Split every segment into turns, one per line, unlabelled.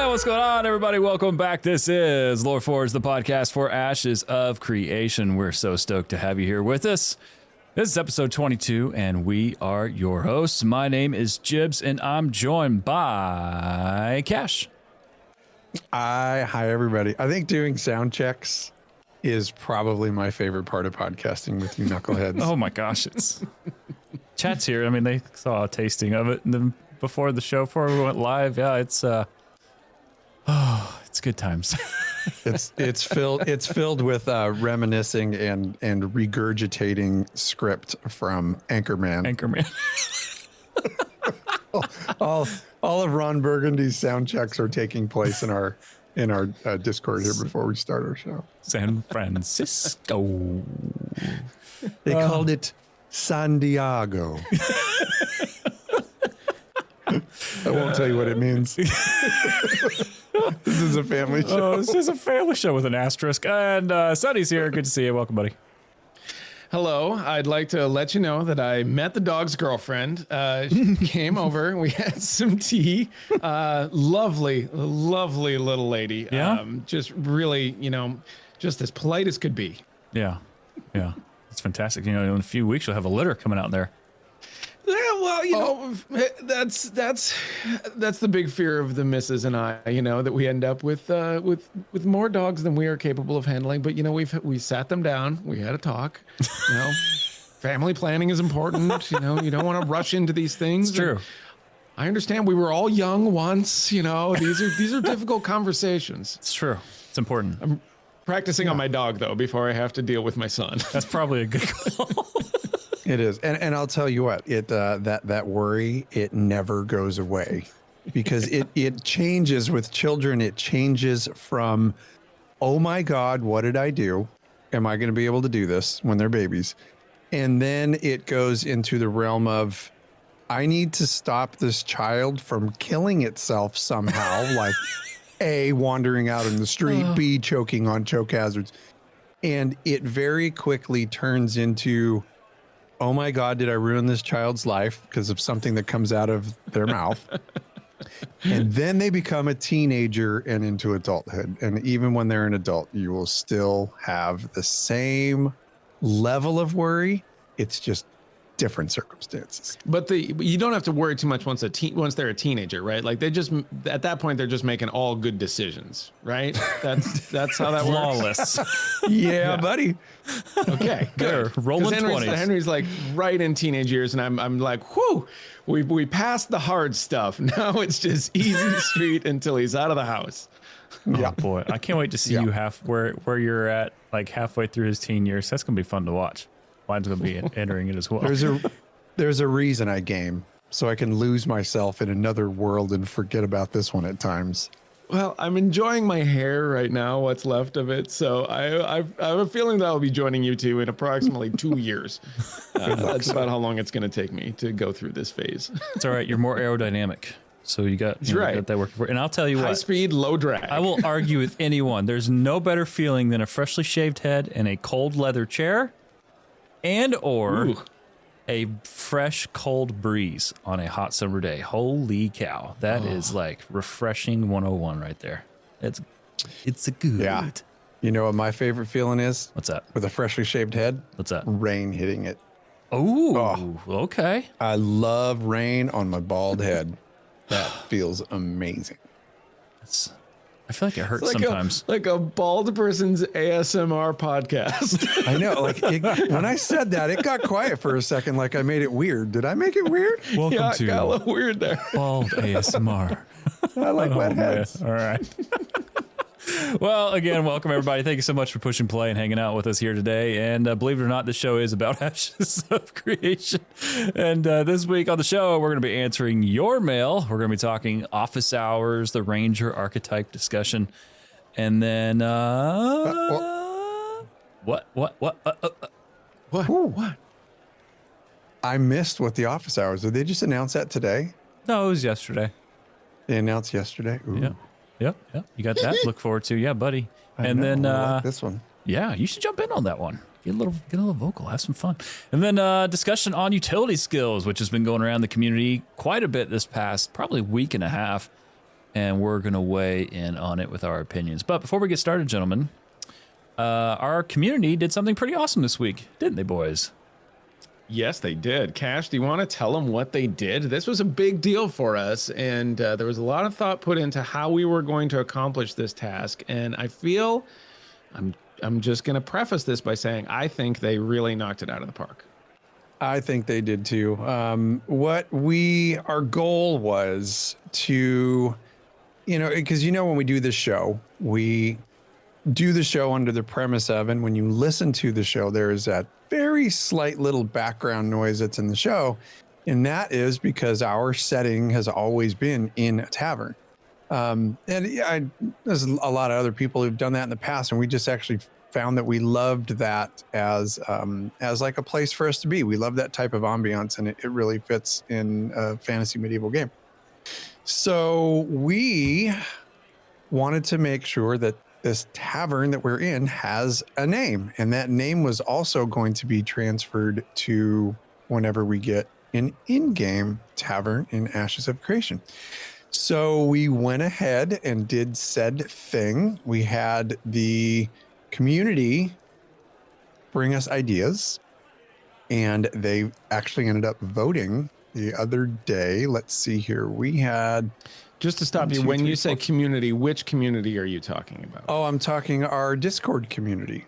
Yo, what's going on, everybody? Welcome back. This is LoreForged, the podcast for Ashes of Creation. We're so stoked to have you here with us. This is episode 22, and we are your hosts. My name is Jibs, and I'm joined by Cash.
Hi, everybody. I think doing sound checks is probably my favorite part of podcasting with you knuckleheads.
Oh my gosh, it's chat's here. I mean, they saw a tasting of it and then before the show, before we went live. Yeah, it's good times.
it's filled with reminiscing and regurgitating script from Anchorman. all of Ron Burgundy's sound checks are taking place in our Discord here before we start our show.
San Francisco.
They called it San Diego. I won't tell you what it means. This is a family show.
This is a family show with an asterisk. And Sonny's here. Good to see you. Welcome, buddy.
Hello. I'd like to let you know that I met the dog's girlfriend. She came over. We had some tea. Lovely little lady.
Yeah.
Just really, just as polite as could be.
Yeah. It's fantastic. In a few weeks, you'll have a litter coming out there.
Yeah, well, that's the big fear of the missus and I, that we end up with more dogs than we are capable of handling. But we sat them down, we had a talk. Family planning is important. You don't want to rush into these things.
It's true.
I understand we were all young once. These are difficult conversations.
It's true. It's important.
I'm practicing on my dog though before I have to deal with my son.
That's probably a good call.
It is, and I'll tell you what, that worry, it never goes away, because it changes with children. It changes from, oh my God, what did I do? Am I going to be able to do this when they're babies? And then it goes into the realm of, I need to stop this child from killing itself somehow, like A, wandering out in the street, B, choking on choke hazards. And it very quickly turns into, oh my God, did I ruin this child's life because of something that comes out of their mouth? And then they become a teenager and into adulthood. And even when they're an adult, you will still have the same level of worry. It's just different circumstances.
But you don't have to worry too much once they're a teenager, right? Like at that point they're just making all good decisions, right? That's how that
Flawless.
works.
Yeah, buddy.
Okay, good.
Rolling 20s.
Henry's like right in teenage years, and I'm like, whew, we passed the hard stuff. Now it's just easy street until he's out of the house.
Oh boy, I can't wait to see you where you're at, like halfway through his teen years. That's gonna be fun to watch. Mine's gonna be entering it as well.
There's a reason I game, so I can lose myself in another world and forget about this one at times.
Well, I'm enjoying my hair right now, what's left of it. So I have a feeling that I'll be joining you two in approximately 2 years. That's about how long it's going to take me to go through this phase.
It's all right. You're more aerodynamic. So you got that working for. And I'll tell you what.
High speed, low drag.
I will argue with anyone. There's no better feeling than a freshly shaved head in a cold leather chair or a fresh cold breeze on a hot summer day. Holy cow. That is like refreshing 101 right there. It's a good.
Yeah. You know what my favorite feeling is?
What's that?
With a freshly shaved head?
What's that?
Rain hitting it.
Oh, okay.
I love rain on my bald head. That feels amazing.
I feel like it hurts sometimes.
Like a bald person's ASMR podcast.
I know. When I said that, it got quiet for a second. Like I made it weird. Did I make it weird?
Welcome to
it got a little weird there.
Bald ASMR.
I like wet heads.
All right. Well, again, welcome everybody. Thank you so much for pushing play and hanging out with us here today. And believe it or not, this show is about Ashes of Creation. And this week on the show, we're going to be answering your mail. We're going to be talking office hours, the Ranger archetype discussion, and then what?
I missed what the office hours. Did they just announce that today?
No, it was yesterday.
They announced yesterday. Ooh.
Yeah. Yep. You got that to look forward to. Yeah, buddy.
I like this one.
Yeah, you should jump in on that one. Get a little vocal, have some fun. And then discussion on utility skills, which has been going around the community quite a bit this past probably week and a half. and we're going to weigh in on it with our opinions. But before we get started, gentlemen, our community did something pretty awesome this week, didn't they, boys?
Yes, they did. Cash, do you want to tell them what they did? This was a big deal for us, and there was a lot of thought put into how we were going to accomplish this task. And I feel, I'm just going to preface this by saying I think they really knocked it out of the park.
I think they did too. Our goal was to, because when we do this show, we do the show under the premise of, and when you listen to the show, there is that very slight little background noise that's in the show. And that is because our setting has always been in a tavern. There's a lot of other people who've done that in the past, and we just actually found that we loved that as like a place for us to be. We love that type of ambiance, and it really fits in a fantasy medieval game. So we wanted to make sure that this tavern that we're in has a name, and that name was also going to be transferred to whenever we get an in-game tavern in Ashes of Creation. So we went ahead and did said thing. We had the community bring us ideas, and they actually ended up voting the other day. Let's see here. We had...
Just to stop you, when you say community, which community are you talking about?
Oh, I'm talking our Discord community.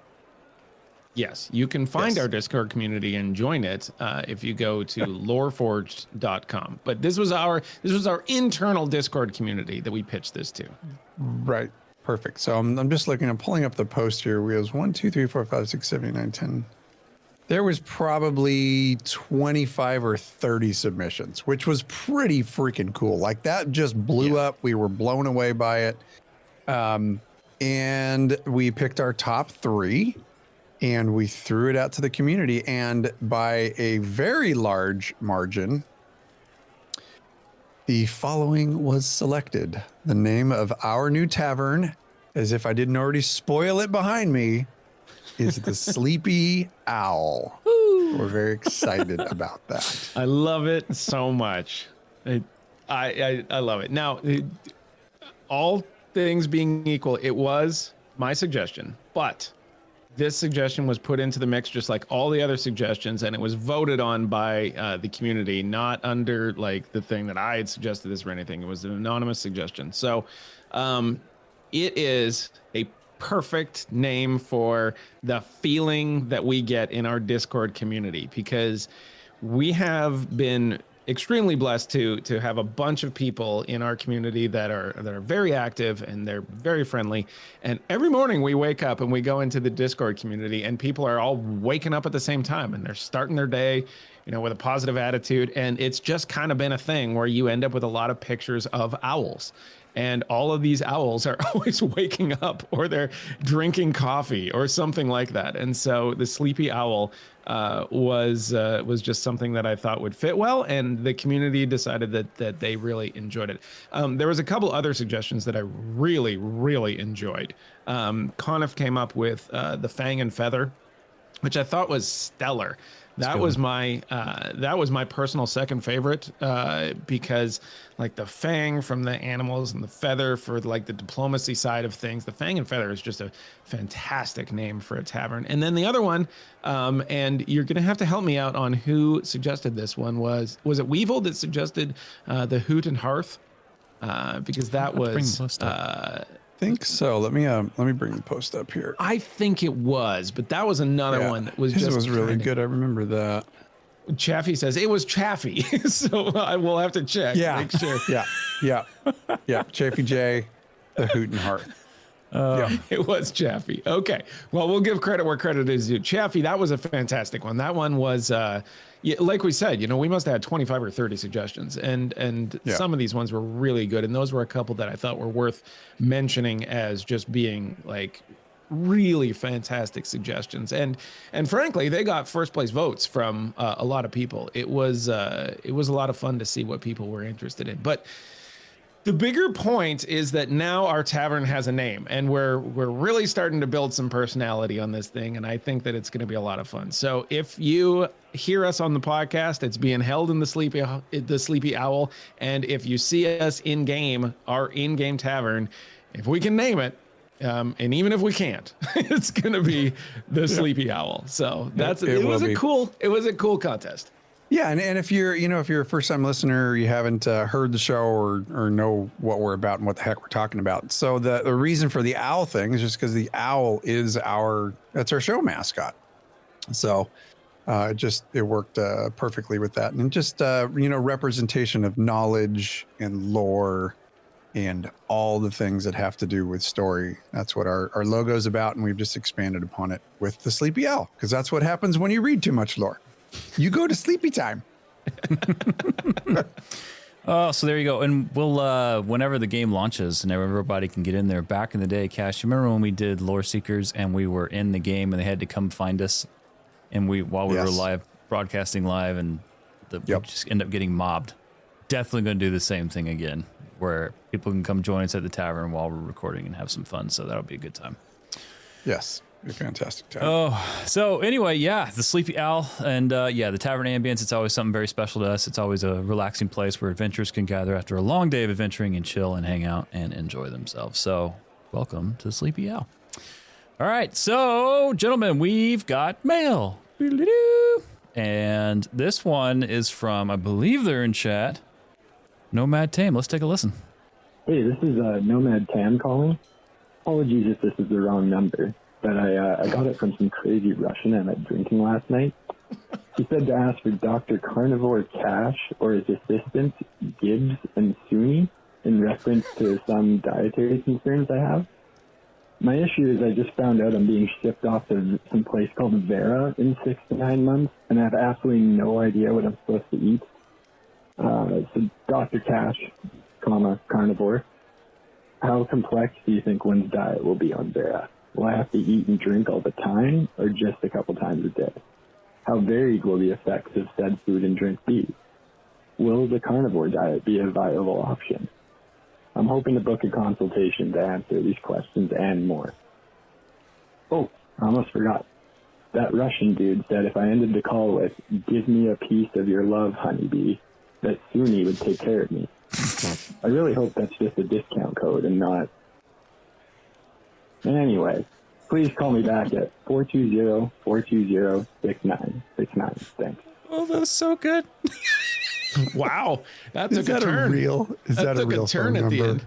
Yes, you can find our Discord community and join it if you go to LoreForged.com. But this was our internal Discord community that we pitched this to.
Right. Perfect. So I'm just I'm pulling up the post here. We have 1, 2, 3, 4, 5, 6, 7, 8, 9, 10. There was probably 25 or 30 submissions, which was pretty freaking cool. Like that just blew up. We were blown away by it. And we picked our top 3 and we threw it out to the community. And by a very large margin, the following was selected. The name of our new tavern, as if I didn't already spoil it behind me, is the Sleepy Owl. We're very excited about that.
I love it so much. I love it. Now, all things being equal, it was my suggestion, but this suggestion was put into the mix just like all the other suggestions, and it was voted on by the community, not under like the thing that I had suggested this or anything. It was an anonymous suggestion. So it is a perfect name for the feeling that we get in our Discord community, because we have been extremely blessed to have a bunch of people in our community that are very active, and they're very friendly. And every morning we wake up and we go into the Discord community, and people are all waking up at the same time, and they're starting their day, with a positive attitude. And it's just kind of been a thing where you end up with a lot of pictures of owls. And all of these owls are always waking up, or they're drinking coffee or something like that. And so the Sleepy Owl was just something that I thought would fit well, and the community decided that they really enjoyed it. There was a couple other suggestions that I really, really enjoyed. Conniff came up with the Fang and Feather, which I thought was stellar. That was my personal second favorite, because like the fang from the animals and the feather for like the diplomacy side of things. The Fang and Feather is just a fantastic name for a tavern. And then the other one, and you're going to have to help me out on who suggested this one, was it Weevil that suggested the Hoot and Hearth? Because that was
I think so. Let me bring the post up here.
I think it was, but that was another one that was
was really good. I remember that.
Chaffee says it was Chaffee, so I will have to check.
Yeah,
make sure.
Yeah. Chaffee J, the Hoot and Heart.
It was Chaffee. Okay, well, we'll give credit where credit is due. Chaffee, that was a fantastic one. That one was, like we said, we must have had 25 or 30 suggestions, and some of these ones were really good, and those were a couple that I thought were worth mentioning as just being like really fantastic suggestions. And frankly, they got first place votes from a lot of people. It was a lot of fun to see what people were interested in. But The bigger point is that now our tavern has a name, and we're really starting to build some personality on this thing, and I think that it's going to be a lot of fun. So if you hear us on the podcast, it's being held in the Sleepy Owl, and if you see us in game, our in-game tavern, if we can name it, and even if we can't, it's going to be the Sleepy Owl. So it was a cool contest.
Yeah, and if you're a first time listener, you haven't heard the show or know what we're about and what the heck we're talking about. So the reason for the owl thing is just because the owl is that's our show mascot. So it worked perfectly with that, and just representation of knowledge and lore and all the things that have to do with story. That's what our logo is about, and we've just expanded upon it with the Sleepy Owl, because that's what happens when you read too much lore. You go to sleepy time.
Oh, so there you go. And we'll, whenever the game launches and everybody can get in there, back in the day, Cash, you remember when we did Lore Seekers and we were in the game and they had to come find us, and while we were broadcasting live, and we just end up getting mobbed. Definitely going to do the same thing again, where people can come join us at the tavern while we're recording and have some fun. So that'll be a good time.
Yes. A fantastic time.
Oh, so anyway, the Sleepy Owl, and the tavern ambience, it's always something very special to us. It's always a relaxing place where adventurers can gather after a long day of adventuring and chill and hang out and enjoy themselves. So welcome to the Sleepy Owl. All right, so gentlemen, we've got mail. And this one is from, I believe they're in chat, Nomad Tame. Let's take a listen.
Hey, this is Nomad Tam calling. Apologies if this is the wrong number, but I got it from some crazy Russian I met drinking last night. He said to ask for Dr. Carnivore Cash or his assistant Gibbs and Suni in reference to some dietary concerns I have. My issue is I just found out I'm being shipped off to some place called Vera in 6 to 9 months, and I have absolutely no idea what I'm supposed to eat. So Dr. Cash, Carnivore, how complex do you think one's diet will be on Vera? Will I have to eat and drink all the time, or just a couple times a day? How varied will the effects of said food and drink be? Will the carnivore diet be a viable option? I'm hoping to book a consultation to answer these questions and more. Oh, I almost forgot. That Russian dude said if I ended the call with, "Give me a piece of your love, honeybee," that Suni would take care of me. I really hope that's just a discount code and not... Anyway, please call me back at 420-420-6969. Thanks.
Oh, that was so good.
Wow, that
Is
took
that
a turn.
Is that a real
turn
phone
at
number?
the end?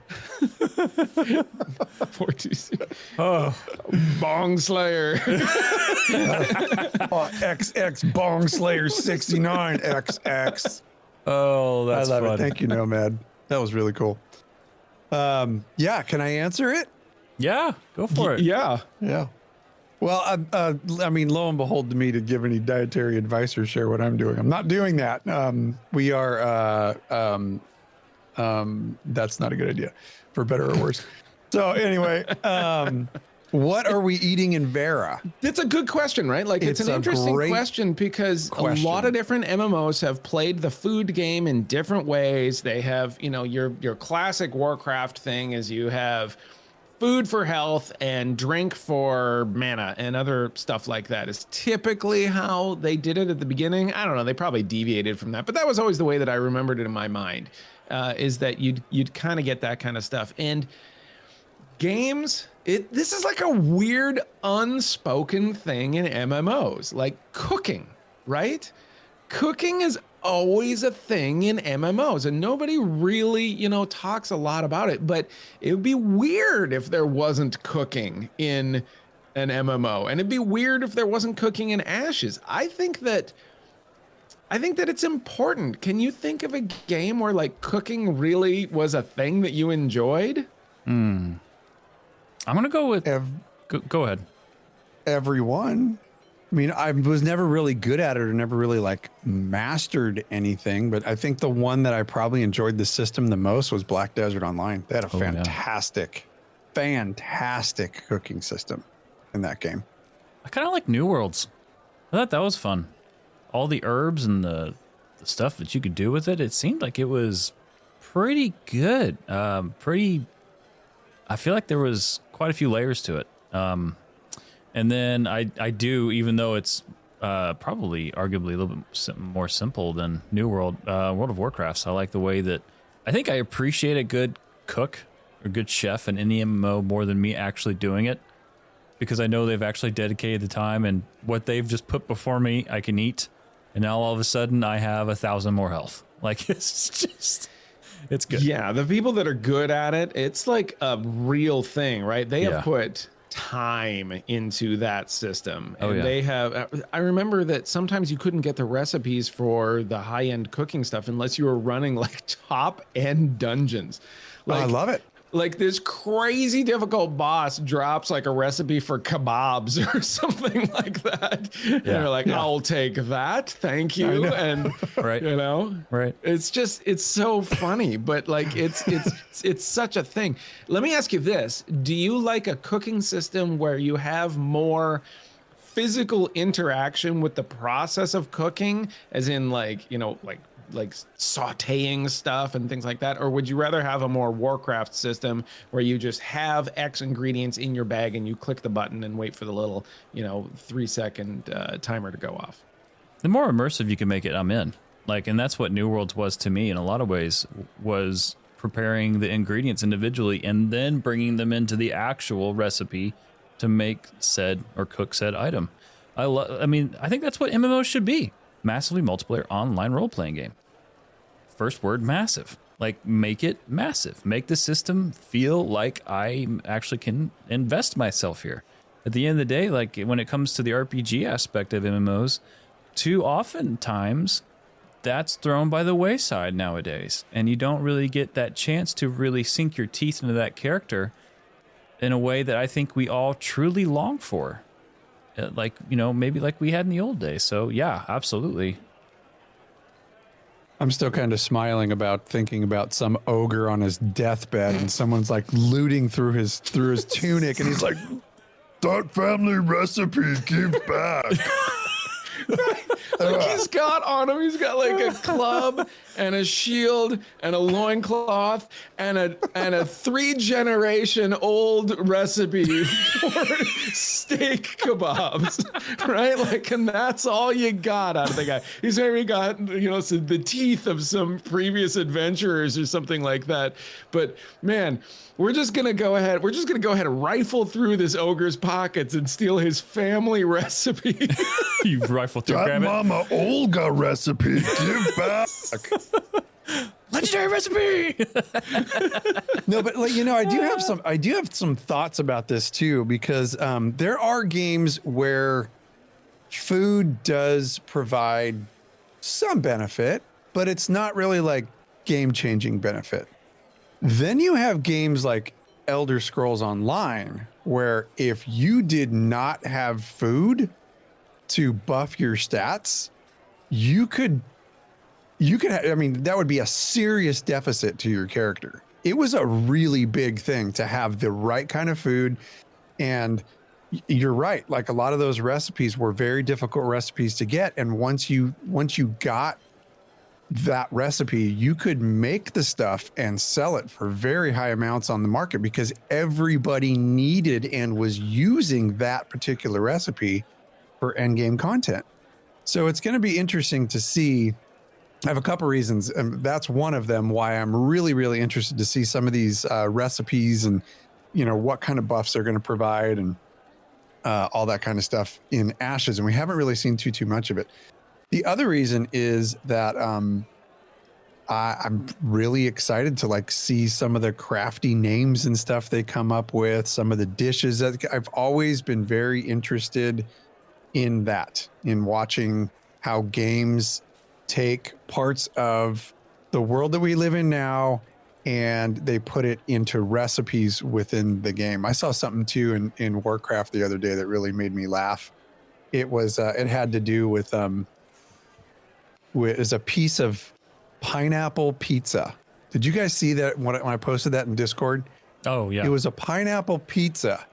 420. Oh, Bong Slayer.
XX Bong Slayer 69 XX.
Oh, that's
I love
fun.
it. Thank you, Nomad. That was really cool. Can I answer it?
Yeah, go for it.
Yeah.
Yeah. Well, I mean, lo and behold, to me to give any dietary advice or share what I'm doing. I'm not doing that. We are. That's not a good idea, for better or worse. So anyway, what are we eating in Vera?
It's a good question, right? Like it's an interesting question because a lot of different MMOs have played the food game in different ways. They have, your classic Warcraft thing is you have food for health and drink for mana and other stuff like that is typically how they did it at the beginning. I don't know. They probably deviated from that, but that was always the way that I remembered it in my mind, is that you'd kind of get that kind of stuff. And games, this is like a weird unspoken thing in MMOs, like cooking, right? Cooking is always a thing in MMOs, and nobody really, talks a lot about it, but it would be weird if there wasn't cooking in an MMO, and it'd be weird if there wasn't cooking in Ashes. I think that it's important. Can you think of a game where like cooking really was a thing that you enjoyed?
I'm gonna go with go ahead.
Everyone. I mean, I was never really good at it or never really like mastered anything, but I think the one that I probably enjoyed the system the most was Black Desert Online. They had a fantastic cooking system in that game.
I kind of like New Worlds. I thought that was fun. All the herbs and the stuff that you could do with it, it seemed like it was pretty good. I feel like there was quite a few layers to it. And then I do, even though it's probably arguably a little bit more simple than New World, World of Warcraft. I like the way that I think I appreciate a good cook or good chef in any MMO more than me actually doing it, because I know they've actually dedicated the time, and what they've just put before me, I can eat. And now all of a sudden I have 1,000 more health. Like, it's good.
Yeah, the people that are good at it, it's like a real thing, right? They have put time into that system. And they have, I remember that sometimes you couldn't get the recipes for the high-end cooking stuff unless you were running like top-end dungeons. Like,
I love it.
Like this crazy difficult boss drops like a recipe for kebabs or something like that. And they're like, I'll take that. Thank you. And you know, it's so funny, but like it's such a thing. Let me ask you this. Do you like a cooking system where you have more physical interaction with the process of cooking, as in like, you know, like sauteing stuff and things like that? Or would you rather have a more Warcraft system where you just have X ingredients in your bag and you click the button and wait for the little, you know, 3-second timer to go off?
The more immersive you can make it, I'm in. Like, and that's what New Worlds was to me in a lot of ways, was preparing the ingredients individually and then bringing them into the actual recipe to make said or cook said item. I mean, I think that's what MMOs should be. Massively multiplayer online role-playing game. First word, massive. Like, make it massive. Make the system feel like I actually can invest myself here. At the end of the day, like, when it comes to the RPG aspect of MMOs, too oftentimes that's thrown by the wayside nowadays. And you don't really get that chance to really sink your teeth into that character in a way that I think we all truly long for. Like, you know, maybe like we had in the old days. So yeah, absolutely.
I'm still kind of smiling about thinking about some ogre on his deathbed and someone's like looting through his tunic and he's like, "That family recipe, give back."
Like he's got on him, he's got like a club and a shield and a loincloth and a 3-generation old recipe for steak kebabs, right? Like, and that's all you got out of the guy. He's maybe got, you know, the teeth of some previous adventurers or something like that. But man, we're just gonna go ahead and rifle through this ogre's pockets and steal his family recipe.
You rifle through,
that
grab it.
Mama Olga recipe, give back.
Legendary recipe.
No, but like, you know, I do have some thoughts about this too, because there are games where food does provide some benefit, but it's not really like game-changing benefit. Then you have games like Elder Scrolls Online, where if you did not have food to buff your stats, you could, I mean, that would be a serious deficit to your character. It was a really big thing to have the right kind of food. And you're right. Like, a lot of those recipes were very difficult recipes to get. And once you got that recipe, you could make the stuff and sell it for very high amounts on the market because everybody needed and was using that particular recipe for end game content. So it's going to be interesting to see. I have a couple reasons, and that's one of them why I'm really, really interested to see some of these recipes and, you know, what kind of buffs they're going to provide and all that kind of stuff in Ashes. And we haven't really seen too much of it. The other reason is that I'm really excited to like see some of the crafty names and stuff they come up with, some of the dishes. I've always been very interested in that, in watching how games take parts of the world that we live in now and they put it into recipes within the game. I saw something too in Warcraft the other day that really made me laugh. It was it had to do with is a piece of pineapple pizza. Did you guys see that when I posted that in Discord?
Oh yeah.
It was a pineapple pizza,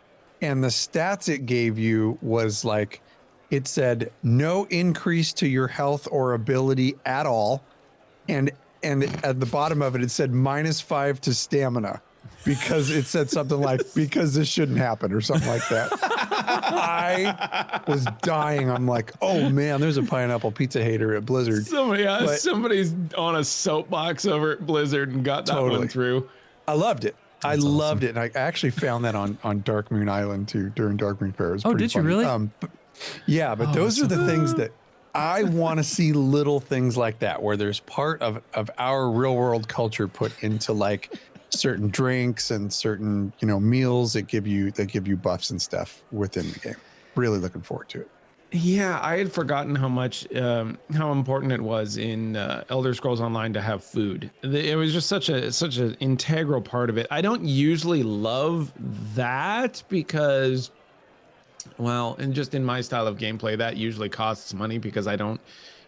and the stats it gave you was like, it said no increase to your health or ability at all, and and at the bottom of it, it said -5 to stamina because it said something like, because this shouldn't happen or something like that. I was dying. I'm like, oh man, there's a pineapple pizza hater at Blizzard.
Somebody's on a soapbox over at Blizzard and got that one through.
I loved it. I loved it. And I actually found that on Dark Moon Island too, during Dark Moon Fair.
Oh, did you really?
But those are the things that I want to see, little things like that, where there's part of our real world culture put into like certain drinks and certain, meals that give you buffs and stuff within the game. Really looking forward to it.
Yeah, I had forgotten how important it was in Elder Scrolls Online to have food. It was just such an integral part of it. I don't usually love that because, well, and just in my style of gameplay, that usually costs money because I don't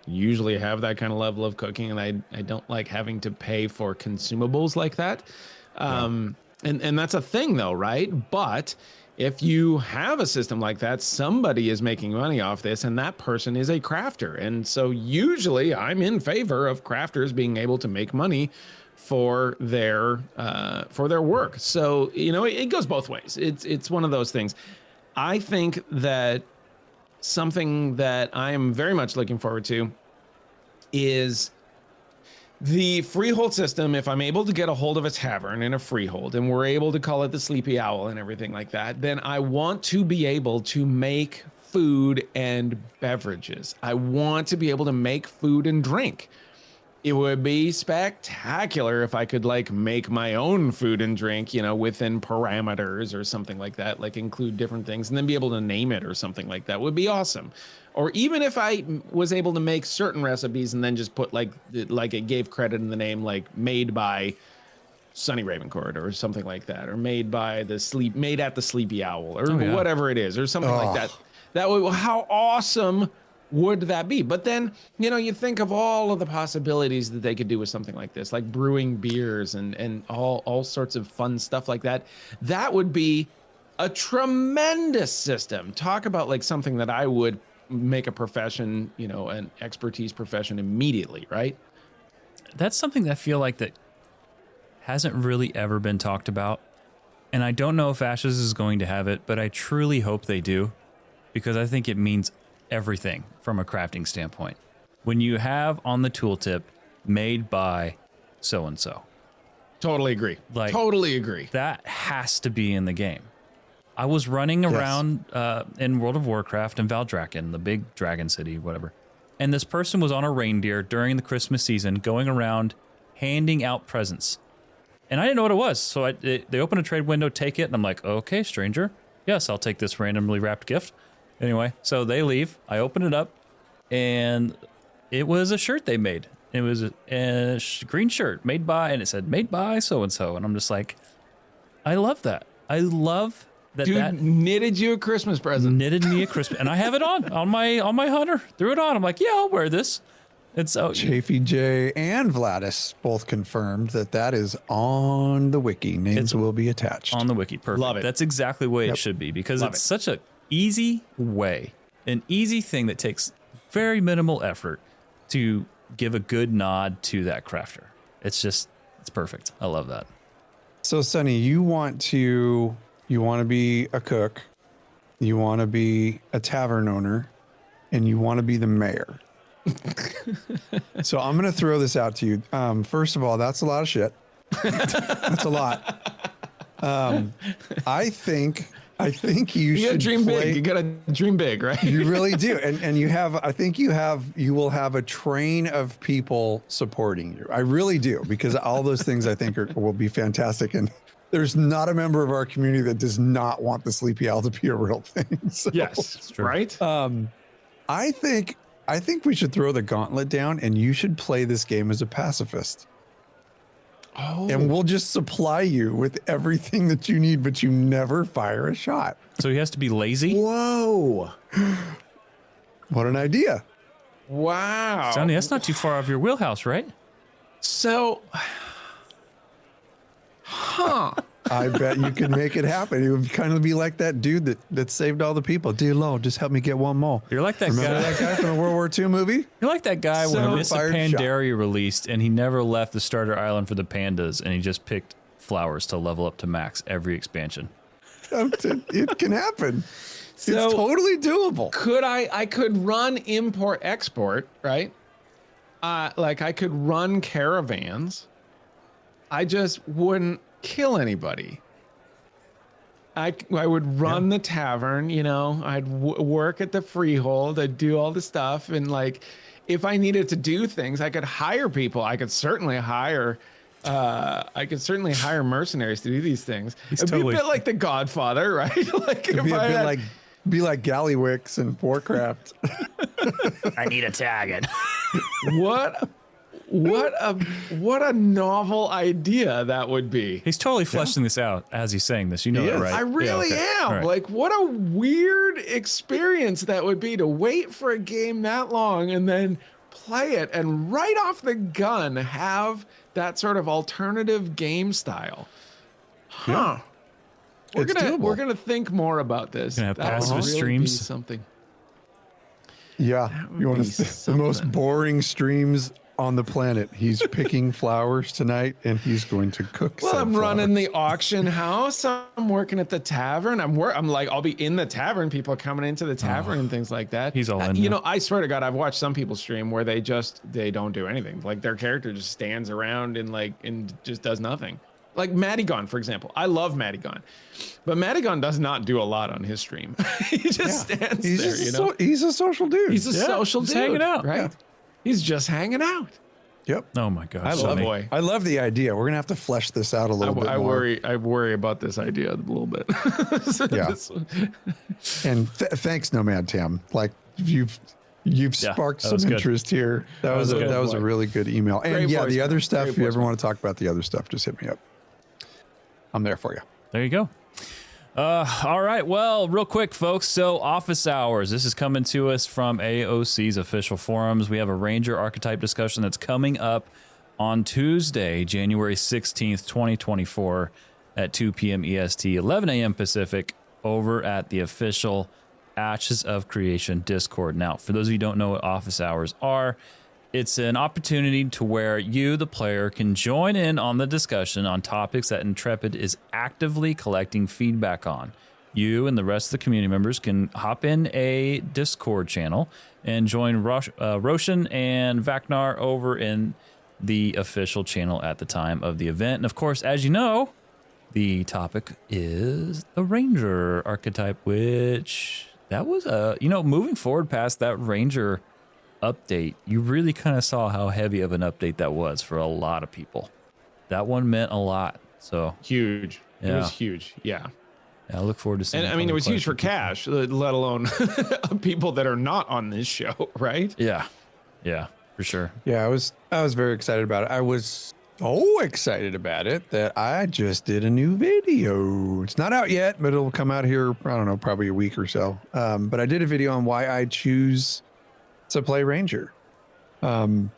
usually have that kind of level of cooking, and I don't like having to pay for consumables like that. And that's a thing though, right? But if you have a system like that, somebody is making money off this, and that person is a crafter. And so usually I'm in favor of crafters being able to make money for their work. So, it goes both ways. It's one of those things. I think that something that I am very much looking forward to is the freehold system. If I'm able to get a hold of a tavern in a freehold and we're able to call it the Sleepy Owl and everything like that, then I want to be able to make food and beverages. I want to be able to make food and drink. It would be spectacular if I could make my own food and drink, within parameters or something like that, like include different things and then be able to name it or something like that would be awesome. Or even if I was able to make certain recipes and then just put like it gave credit in the name, like made by Sunny Ravencourt or something like that, or made at the Sleepy Owl or whatever it is, or something like that. That would, how awesome would that be? But then, you think of all of the possibilities that they could do with something like this, like brewing beers and all sorts of fun stuff like that. That would be a tremendous system. Talk about something that I would make a profession, an expertise profession immediately, right?
That's something that I feel like that hasn't really ever been talked about. And I don't know if Ashes is going to have it, but I truly hope they do, because I think it means everything from a crafting standpoint. When you have on the tooltip made by so-and-so.
Totally agree. Totally agree.
That has to be in the game. I was running around in World of Warcraft in Valdrakken, the big dragon city, whatever. And this person was on a reindeer during the Christmas season going around handing out presents. And I didn't know what it was. So they open a trade window, take it, and I'm like, okay, stranger. Yes, I'll take this randomly wrapped gift. Anyway, so they leave. I open it up, and it was a shirt they made. It was a green shirt made by, and it said made by so-and-so. And I'm just like, I love that. I love that.
Dude,
that
knitted you a Christmas present.
Knitted me a Christmas, and I have it on my hunter. Threw it on. I'm like, yeah, I'll wear this. And so
Chafee J and Vladis both confirmed that is on the wiki. Names will be attached
on the wiki. Perfect.
Love it.
That's exactly the way it should be, because it's such a easy way, an easy thing that takes very minimal effort to give a good nod to that crafter. It's perfect. I love that.
So Sonny, you want to be a cook, you want to be a tavern owner, and you want to be the mayor. So I'm going to throw this out to you. First of all, that's a lot of shit. That's a lot. I think you should
dream big. You gotta dream big, right?
You really do. And you will have a train of people supporting you. I really do, because all those things I think will be fantastic. And there's not a member of our community that does not want the Sleepy Owl to be a real thing. So,
yes, right?
I think we should throw the gauntlet down, and you should play this game as a pacifist. Oh. And we'll just supply you with everything that you need, but you never fire a shot.
So he has to be lazy?
Whoa.
What an idea.
Wow.
Sonny, that's not too far off your wheelhouse, right?
So,
I bet you can make it happen. It would kind of be like that dude that saved all the people. Dear Lord, just help me get one more.
You're like that
Remember
guy.
that guy from the World War II movie?
You're like that guy when Miss
Fired
Pandaria released and he never left the starter island for the pandas and he just picked flowers to level up to max every expansion.
It can happen.
So
it's totally doable.
I could run import export, right? Like I could run caravans. I just wouldn't kill anybody. I would run the tavern, you know, I'd work at the freehold, I'd do all the stuff. And like, if I needed to do things, I could hire people. I could certainly hire mercenaries to do these things. It'd be a bit like The Godfather, right? Like
It'd be like Gallywix and Warcraft.
I need a tag.
What a novel idea that would be.
He's totally fleshing this out as he's saying this. You know that, right?
I really am.
Right.
Like, what a weird experience that would be to wait for a game that long and then play it and right off the gun have that sort of alternative game style. Huh.
Yeah.
We're gonna think more about this.
Gonna have
That would
passive
really
streams.
be something.
Yeah,
would
you want
be
to the most boring streams on the planet. He's picking flowers tonight, and he's going to cook.
Well,
said
I'm
flowers.
running the auction house. I'm working at the tavern. I'm like, I'll be in the tavern. People coming into the tavern and things like that.
He's all in
You
now.
know, I swear to God, I've watched some people stream where they don't do anything. Like their character just stands around and just does nothing. Like Madigon, for example. I love Madigon, but Madigon does not do a lot on his stream. He just stands
He's
there.
just
You know,
he's a social dude.
he's a social
just
dude,
hanging out.
right?
Yeah.
He's just hanging out.
Yep.
Oh my gosh.
I love
Sonny.
Boy.
I love the idea. We're gonna have to flesh this out a little bit more.
I worry about this idea a little bit.
Yeah. And thanks, Nomad Tam. Like you've sparked
that
some
was good.
interest here. That was a really good email. And
Great
yeah,
voice,
the
man.
other stuff.
Great
If you
voice,
ever
man.
want to talk about the other stuff, just hit me up. I'm there for you.
There you go. All right. Well, real quick, folks. So office hours. This is coming to us from AOC's official forums. We have a Ranger archetype discussion that's coming up on Tuesday, January 16th, 2024 at 2 p.m. EST, 11 a.m. Pacific over at the official Ashes of Creation Discord. Now, for those of you who don't know what office hours are, it's an opportunity to where you, the player, can join in on the discussion on topics that Intrepid is actively collecting feedback on. You and the rest of the community members can hop in a Discord channel and join Roshan and Vaknar over in the official channel at the time of the event. And of course, as you know, the topic is the Ranger archetype, which that was moving forward past that Ranger update, you really kind of saw how heavy of an update that was for a lot of people. That one meant a lot. So
Huge. It
Yeah.
was huge. Yeah.
I look forward to seeing.
And I mean, it was huge for Cash, let alone people that are not on this show, right?
Yeah, for sure.
Yeah, I was very excited about it. I was so excited about it that I just did a new video. It's not out yet, but it'll come out here, I don't know, probably a week or so. But I did a video on why I choose to play Ranger. I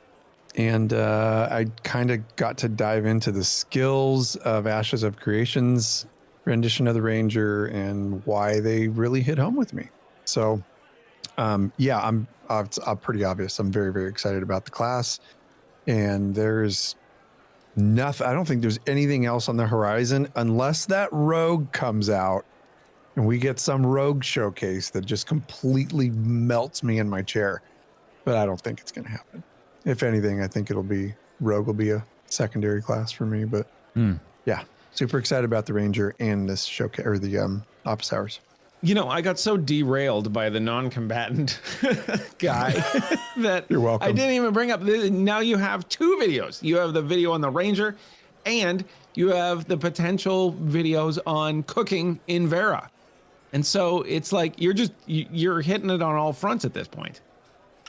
kind of got to dive into the skills of Ashes of Creation's rendition of the Ranger and why they really hit home with me. So, it's pretty obvious. I'm very, very excited about the class, and there's nothing. I don't think there's anything else on the horizon unless that rogue comes out and we get some rogue showcase that just completely melts me in my chair. But I don't think it's going to happen. If anything, I think rogue will be a secondary class for me. But yeah, super excited about the Ranger and this showcase or the office hours.
You know, I got so derailed by the non-combatant guy that
You're welcome.
I didn't even bring up. Now you have two videos. You have the video on the Ranger, and you have the potential videos on cooking in Vera. And so it's like you're hitting it on all fronts at this point.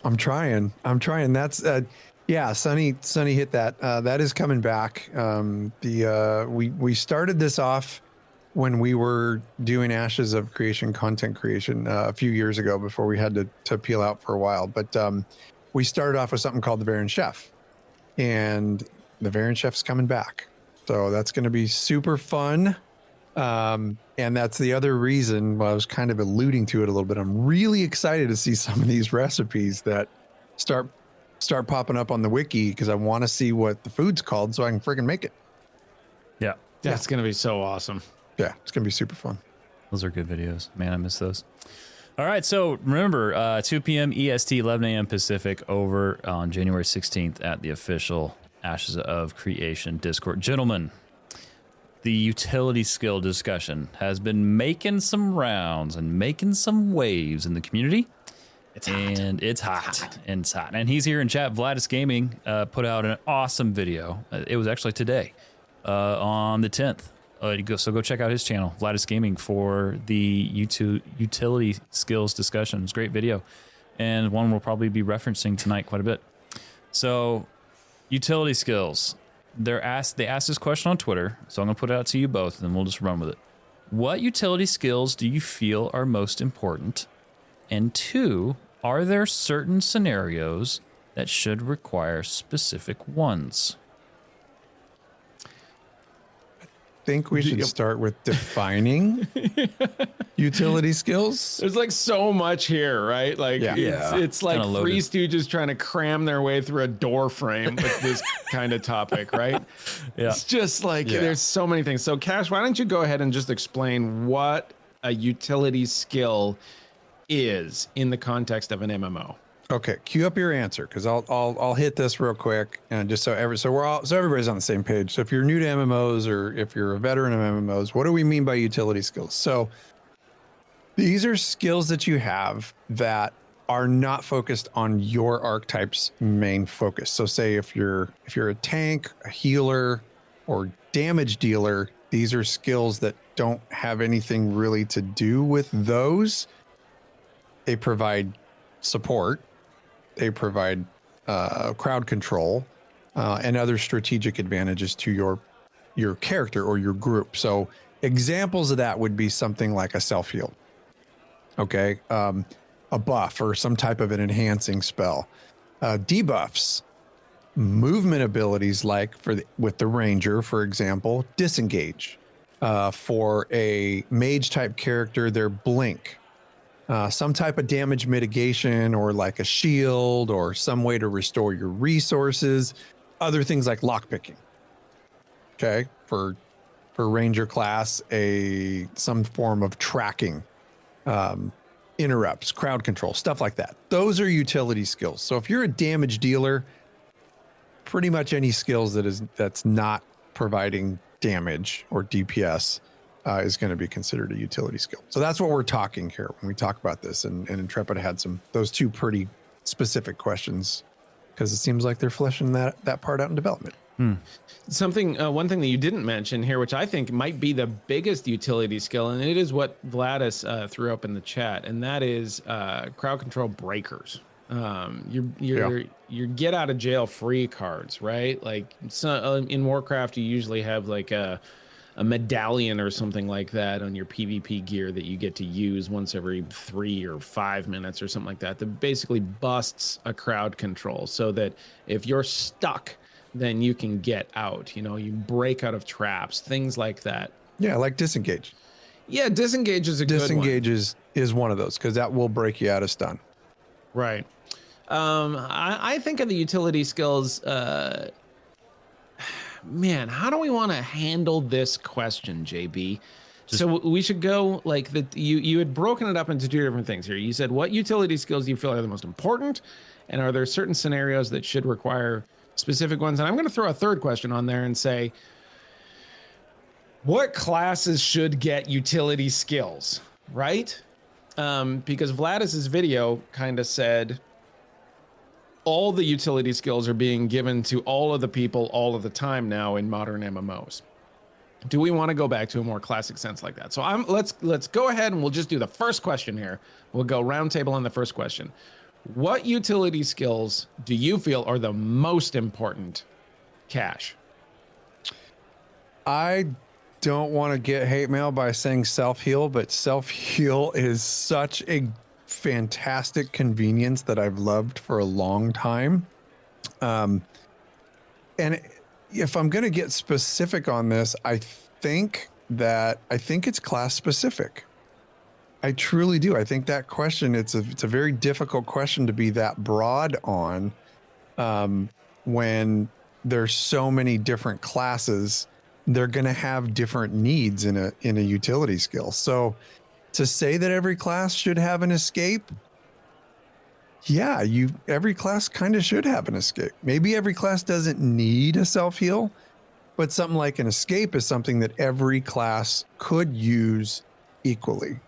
I'm trying. That's Sonny hit that. That is coming back. We started this off when we were doing Ashes of Creation content creation a few years ago before we had to peel out for a while. But we started off with something called the Baron Chef, and the Baron Chef's coming back. So that's going to be super fun. And that's the other reason, well, I was kind of alluding to it a little bit. I'm really excited to see some of these recipes that start popping up on the wiki, because I want to see what the food's called so I can freaking make it.
Yeah.
That's going to be so awesome.
Yeah, it's going to be super fun.
Those are good videos. Man, I miss those. All right, so remember, 2 p.m. EST, 11 a.m. Pacific, over on January 16th at the official Ashes of Creation Discord. Gentlemen, the utility skill discussion has been making some rounds and making some waves in the community. It's hot. And he's here in chat. Vladis Gaming put out an awesome video. It was actually today on the 10th. So go check out his channel, Vladis Gaming, for the utility skills discussion. It's a great video, and one we'll probably be referencing tonight quite a bit. So, utility skills. They asked this question on Twitter, so I'm gonna put it out to you both, and then we'll just run with it. What utility skills do you feel are most important? And 2, are there certain scenarios that should require specific ones?
I think we should start with defining utility skills.
There's like so much here, right? Like it's like
Kinda
Three
loaded.
Stooges trying to cram their way through a door frame with this kind of topic, right?
Yeah.
It's just like there's so many things. So Cash, why don't you go ahead and just explain what a utility skill is in the context of an MMO?
Okay, cue up your answer, because I'll hit this real quick, and just so everybody's on the same page. So if you're new to MMOs, or if you're a veteran of MMOs, what do we mean by utility skills? So these are skills that you have that are not focused on your archetype's main focus. So say if you're a tank, a healer, or damage dealer, these are skills that don't have anything really to do with those. They provide support. They provide crowd control and other strategic advantages to your character or your group. So examples of that would be something like a self-heal, okay, a buff or some type of an enhancing spell, debuffs, movement abilities like with the ranger, for example, disengage. For a mage type character, their blink. Some type of damage mitigation, or like a shield, or some way to restore your resources. Other things like lockpicking. Okay, for ranger class, some form of tracking, interrupts, crowd control, stuff like that. Those are utility skills. So if you're a damage dealer, pretty much any skills that's not providing damage or DPS is going to be considered a utility skill. So that's what we're talking here when we talk about this. And Intrepid had those two pretty specific questions, because it seems like they're fleshing that part out in development.
One thing that you didn't mention here, which I think might be the biggest utility skill, and it is what Vladis threw up in the chat, and that is crowd control breakers. Your get out of jail free cards, right? Like in Warcraft, you usually have like a medallion or something like that on your PvP gear that you get to use once every 3 or 5 minutes or something like that basically busts a crowd control, so that if you're stuck, then you can get out. You break out of traps, things like that.
Yeah, like disengage.
Yeah, disengage is a good one.
Disengage is one of those, because that will break you out of stun.
Right. I think of the utility skills. Man, how do we want to handle this question, JB? So we should go like that. You had broken it up into 2 different things here. You said, what utility skills do you feel are the most important? And are there certain scenarios that should require specific ones? And I'm going to throw a third question on there and say, what classes should get utility skills, right? Because Vladis's video kind of said all the utility skills are being given to all of the people all of the time now in modern MMOs. Do we want to go back to a more classic sense like that? So let's go ahead and we'll just do the first question here. We'll go round table on the first question. What utility skills do you feel are the most important, Cash?
I don't want to get hate mail by saying self-heal, but self-heal is such a fantastic convenience that I've loved for a long time. And if I'm going to get specific on this, I think that I think it's class specific. I truly do. I think that question, it's a very difficult question to be that broad on, when there's so many different classes. They're going to have different needs in a utility skill. So to say that every class should have an escape, yeah, every class kind of should have an escape. Maybe every class doesn't need a self-heal, but something like an escape is something that every class could use equally.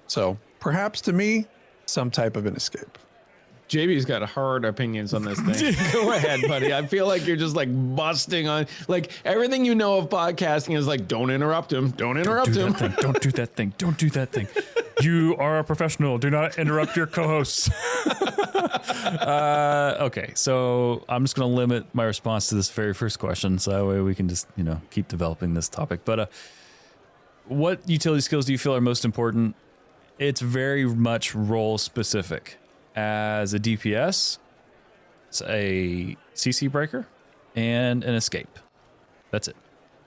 So perhaps to me, some type of an escape.
JB's got hard opinions on this thing. Go ahead, buddy. I feel like you're just like busting on, like, everything you know of podcasting is like, don't interrupt him. Don't interrupt him.
Don't do that thing. Don't do that thing. You are a professional. Do not interrupt your co-hosts. Okay, so I'm just going to limit my response to this very first question, so that way we can just, keep developing this topic. But what utility skills do you feel are most important? It's very much role specific. As a DPS, it's a CC breaker and an escape. That's it.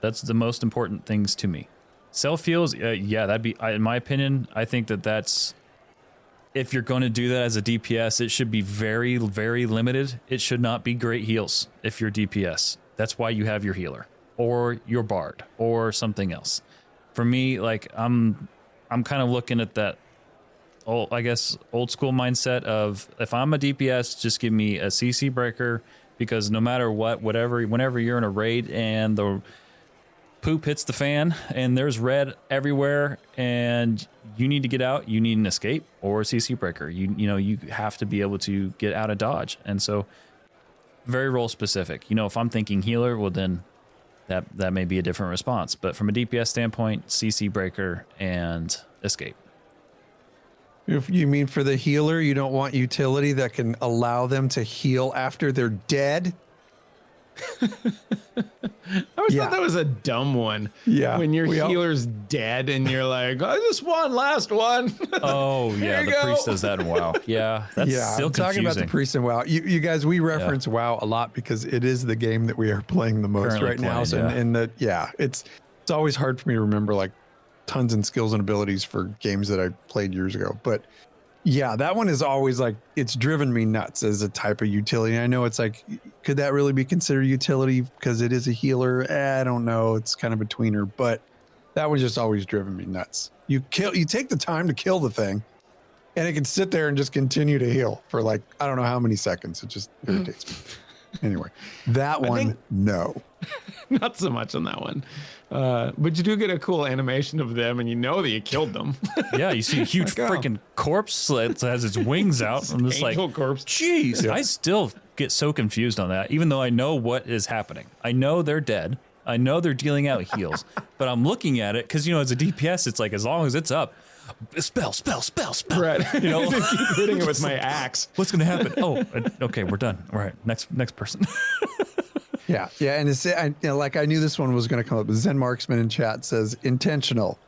That's the most important things to me. Self heals, yeah, that'd be, in my opinion, I think that's, if you're going to do that as a DPS, it should be very, very limited. It should not be great heals if you're DPS. That's why you have your healer or your bard or something else. For me, like, I'm kind of looking at that, old school mindset of, if I'm a DPS, just give me a CC breaker, because no matter whenever you're in a raid and the poop hits the fan and there's red everywhere and you need to get out, you need an escape or a CC breaker. You have to be able to get out of dodge. And so very role specific. If I'm thinking healer, well then that may be a different response. But from a DPS standpoint, CC breaker and escape.
If you mean for the healer, you don't want utility that can allow them to heal after they're dead?
I always thought that was a dumb one.
Yeah.
When your healer's dead and you're like, I just won last one.
Oh, yeah. The priest does that in WoW. Yeah. That's still
I'm
confusing.
talking about the priest in WoW. You guys, we reference WoW a lot because it is the game that we are playing the most
Currently
right now.
playing,
So, it's always hard for me to remember like tons and skills and abilities for games that I played years ago. But yeah, that one is always like, it's driven me nuts as a type of utility. I know it's like, could that really be considered utility because it is a healer? I don't know. It's kind of a tweener, but that one's just always driven me nuts. You take the time to kill the thing and it can sit there and just continue to heal for like, I don't know how many seconds. It just irritates me. Anyway, that one, no.
Not so much on that one. But you do get a cool animation of them and that you killed them.
Yeah, you see a huge freaking corpse that has its wings out. I'm just like,
corpse.
Jeez, I still get so confused on that, even though I know what is happening. I know they're dead. I know they're dealing out heals, but I'm looking at it because, as a DPS, it's like, as long as it's up, spell.
Right. Keep hitting it with my axe.
What's going to happen? Oh, okay, we're done. All right, next person.
Yeah. And it's, I knew this one was going to come up. Zen Marksman in chat says, intentional.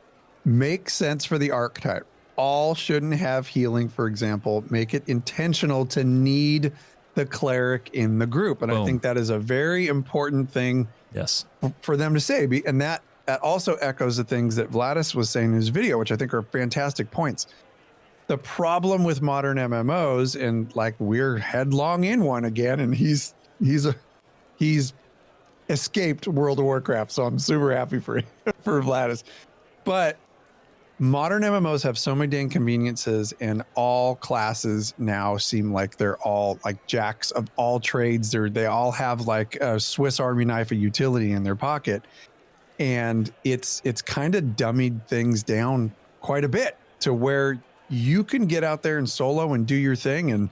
Make sense for the archetype. All shouldn't have healing, for example. Make it intentional to need the cleric in the group. And I think that is a very important thing for them to say. And that also echoes the things that Vladis was saying in his video, which I think are fantastic points. The problem with modern MMOs, and like we're headlong in one again, and he's escaped World of Warcraft, so I'm super happy for Vladis. But modern MMOs have so many inconveniences, and all classes now seem like they're all like jacks of all trades. They all have like a Swiss Army knife of utility in their pocket, and it's kind of dummied things down quite a bit to where you can get out there and solo and do your thing, and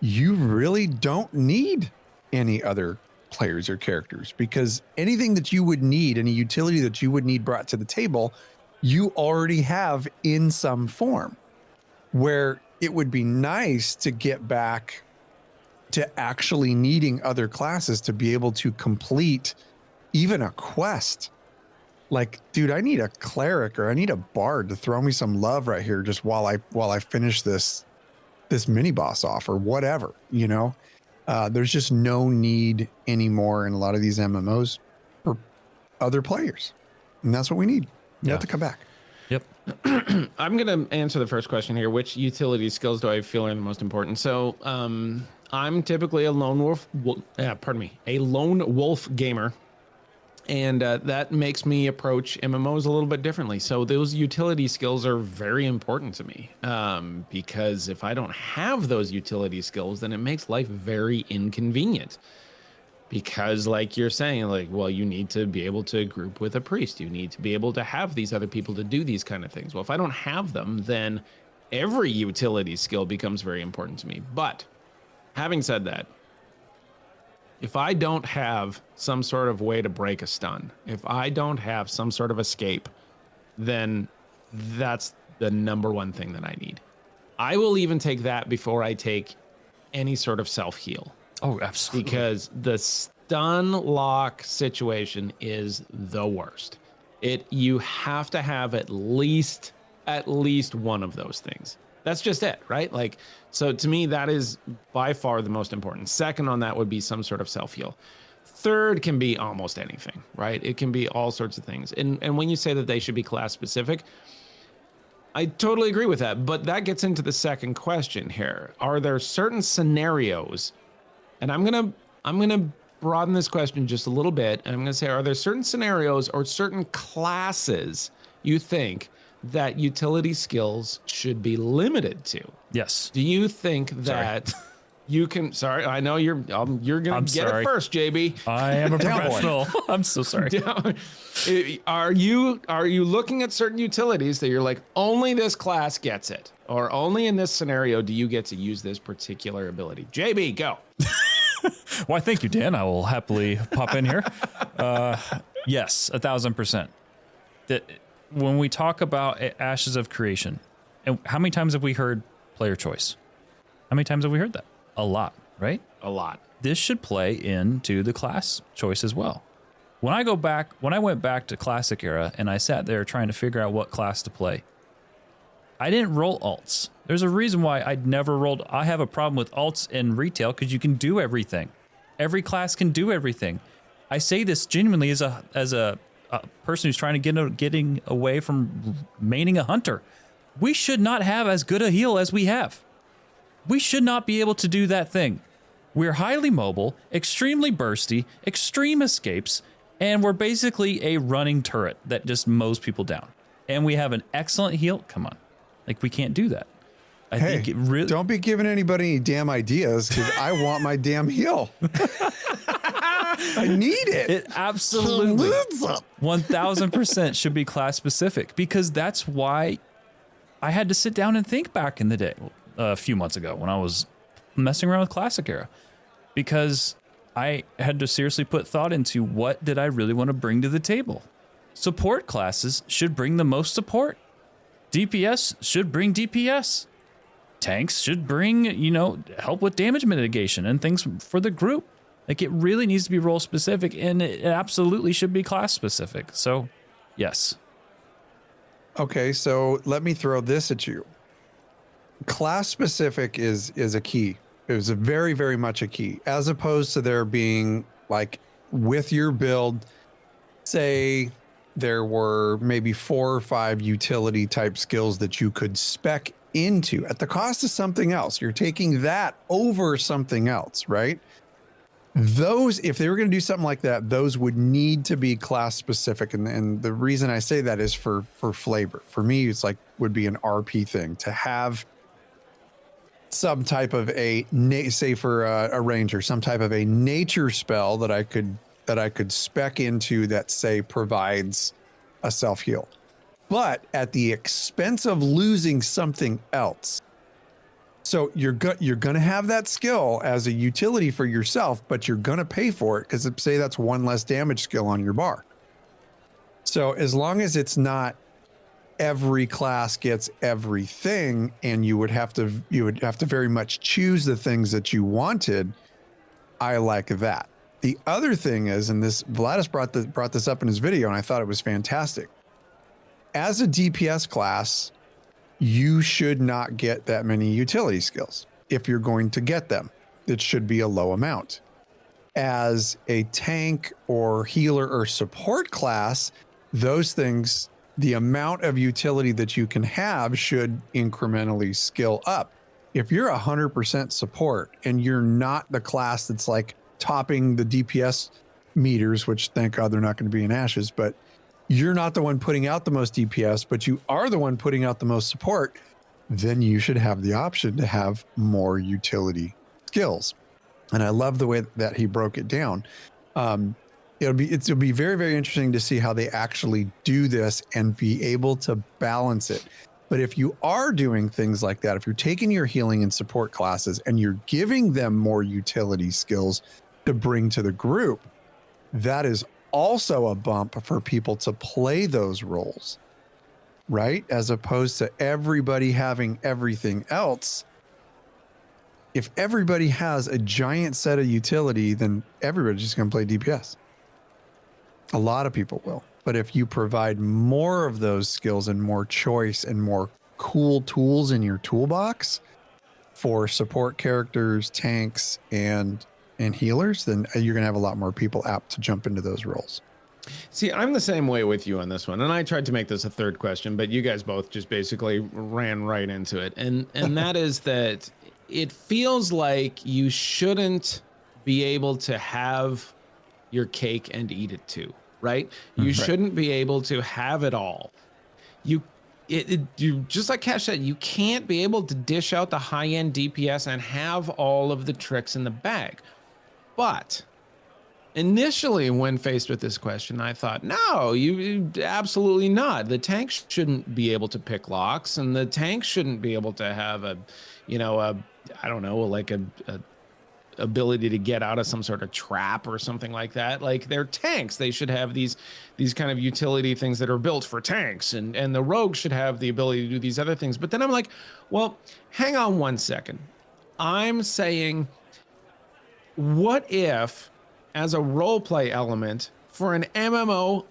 you really don't need any other players or characters, because anything that you would need, any utility that you would need brought to the table, you already have in some form. Where it would be nice to get back to actually needing other classes to be able to complete even a quest. Like, dude, I need a cleric or I need a bard to throw me some love right here just while I finish this mini boss off or whatever, there's just no need anymore in a lot of these MMOs for other players. And that's what we need. You have to come back.
Yep.
I'm going to answer the first question here. Which utility skills do I feel are the most important? So I'm typically a lone wolf, a lone wolf gamer. And that makes me approach MMOs a little bit differently. So those utility skills are very important to me because if I don't have those utility skills, then it makes life very inconvenient. Because like you're saying, like, well, you need to be able to group with a priest. You need to be able to have these other people to do these kind of things. Well, if I don't have them, then every utility skill becomes very important to me. But having said that, if I don't have some sort of way to break a stun, if I don't have some sort of escape, then that's the number one thing that I need. I will even take that before I take any sort of self-heal.
Oh, absolutely.
Because the stun lock situation is the worst. You have to have at least one of those things. That's just it, right? Like, so to me, that is by far the most important. Second on that would be some sort of self-heal. Third can be almost anything, right? It can be all sorts of things. And when you say that they should be class specific, I totally agree with that. But that gets into the second question here. Are there certain scenarios, and I'm gonna broaden this question just a little bit, and I'm gonna say, are there certain scenarios or certain classes you think that utility skills should be limited to?
Yes.
Do you think that you can? Sorry, I know you're gonna get it first, JB.
I am a professional. I'm so sorry.
Are you looking at certain utilities that you're like, only this class gets it, or only in this scenario do you get to use this particular ability? JB, go.
Why, thank you, Dan. I will happily pop in here. Yes, 1,000%. When we talk about Ashes of Creation, and how many times have we heard player choice? How many times have we heard that? A lot, right?
A lot.
This should play into the class choice as well. When I went back to Classic era and I sat there trying to figure out what class to play, I didn't roll alts. There's a reason why I'd never rolled. I have a problem with alts in retail because you can do everything. Every class can do everything. I say this genuinely as a person who's trying to getting away from maining a hunter. We should not have as good a heal as we have. We should not be able to do that thing. We're highly mobile, extremely bursty, extreme escapes, and we're basically a running turret that just mows people down. And we have an excellent heal. Come on. Like, we can't do that. I think it really...
Don't be giving anybody any damn ideas, because I want my damn heal. I need it.
It absolutely 1000% should be class specific, because that's why I had to sit down and think back in the day, a few months ago when I was messing around with Classic era, because I had to seriously put thought into what did I really want to bring to the table. Support classes should bring the most support. DPS should bring DPS. Tanks should bring, help with damage mitigation and things for the group. Like, it really needs to be role specific, and it absolutely should be class specific. So, yes.
Okay, so let me throw this at you. Class specific is a key. It was a very, very much a key, as opposed to there being, like, with your build, say there were maybe 4 or 5 utility type skills that you could spec into at the cost of something else. You're taking that over something else, right? Those, if they were going to do something like that, those would need to be class specific. And the reason I say that is for flavor. For me, it's like, would be an RP thing to have some type of say for a ranger, some type of a nature spell that I could spec into that, say, provides a self-heal, but at the expense of losing something else. So you're going to have that skill as a utility for yourself, but you're going to pay for it because, say, that's 1 less damage skill on your bar. So as long as it's not every class gets everything, and you would have to very much choose the things that you wanted, I like that. The other thing is, and this Vladis brought this up in his video, and I thought it was fantastic. As a DPS class, you should not get that many utility skills. If you're going to get them, it should be a low amount. As a tank or healer or support class, those things the amount of utility that you can have should incrementally skill up. If you're 100% support and you're not the class that's like topping the DPS meters, which thank God they're not going to be in Ashes, but you're not the one putting out the most DPS, but you are the one putting out the most support, then you should have the option to have more utility skills. And I love the way that he broke it down. It'll be very, very interesting to see how they actually do this and be able to balance it. But if you are doing things like that, if you're taking your healing and support classes and you're giving them more utility skills to bring to the group, that is also a bump for people to play those roles, right? As opposed to everybody having everything else. If everybody has a giant set of utility, then everybody's just going to play DPS. A lot of people will. But if you provide more of those skills and more choice and more cool tools in your toolbox for support characters, tanks, and healers, then you're going to have a lot more people apt to jump into those roles.
See, I'm the same way with you on this one. And I tried to make this a third question, but you guys both just basically ran right into it. And that is that it feels like you shouldn't be able to have your cake and eat it too, right? You shouldn't be able to have it all. You just like Cash said, you can't be able to dish out the high-end DPS and have all of the tricks in the bag. But initially, when faced with this question, I thought, no, you absolutely not. The tank shouldn't be able to pick locks, and the tank shouldn't be able to have a ability to get out of some sort of trap or something like that. Like, they're tanks. They should have these kind of utility things that are built for tanks, and the rogue should have the ability to do these other things. But then I'm like, well, hang on one second. I'm saying, what if, as a roleplay element for an MMORPG,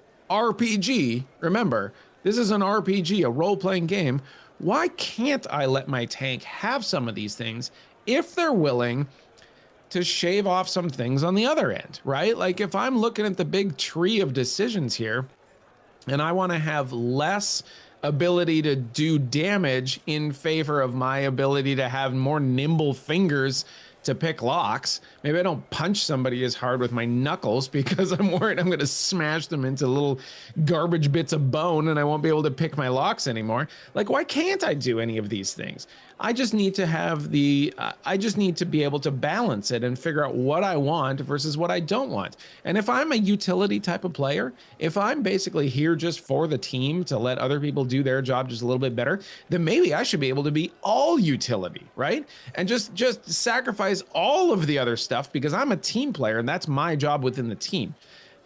remember, this is an RPG, a role-playing game, why can't I let my tank have some of these things if they're willing to shave off some things on the other end, right? Like, if I'm looking at the big tree of decisions here and I want to have less ability to do damage in favor of my ability to have more nimble fingers to pick locks, maybe I don't punch somebody as hard with my knuckles because I'm worried I'm going to smash them into little garbage bits of bone and I won't be able to pick my locks anymore. Like, why can't I do any of these things? I just need to have I just need to be able to balance it and figure out what I want versus what I don't want. And if I'm a utility type of player, if I'm basically here just for the team to let other people do their job just a little bit better, then maybe I should be able to be all utility, right? And just sacrifice all of the other stuff because I'm a team player and that's my job within the team.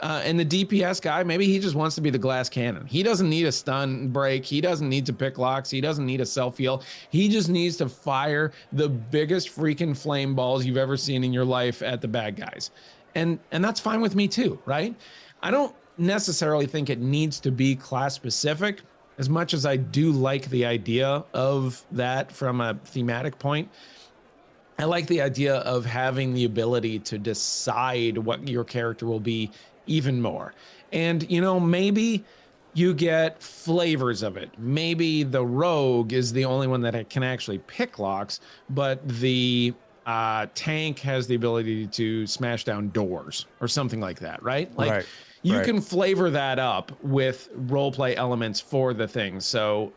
And the DPS guy, maybe he just wants to be the glass cannon. He doesn't need a stun break. He doesn't need to pick locks. He doesn't need a self heal. He just needs to fire the biggest freaking flame balls you've ever seen in your life at the bad guys. And that's fine with me too, right? I don't necessarily think it needs to be class specific as much as I do like the idea of that from a thematic point. I like the idea of having the ability to decide what your character will be even more. And, maybe you get flavors of it. Maybe the rogue is the only one that can actually pick locks, but the tank has the ability to smash down doors or something like that, right? Like, you can flavor that up with roleplay elements for the thing. So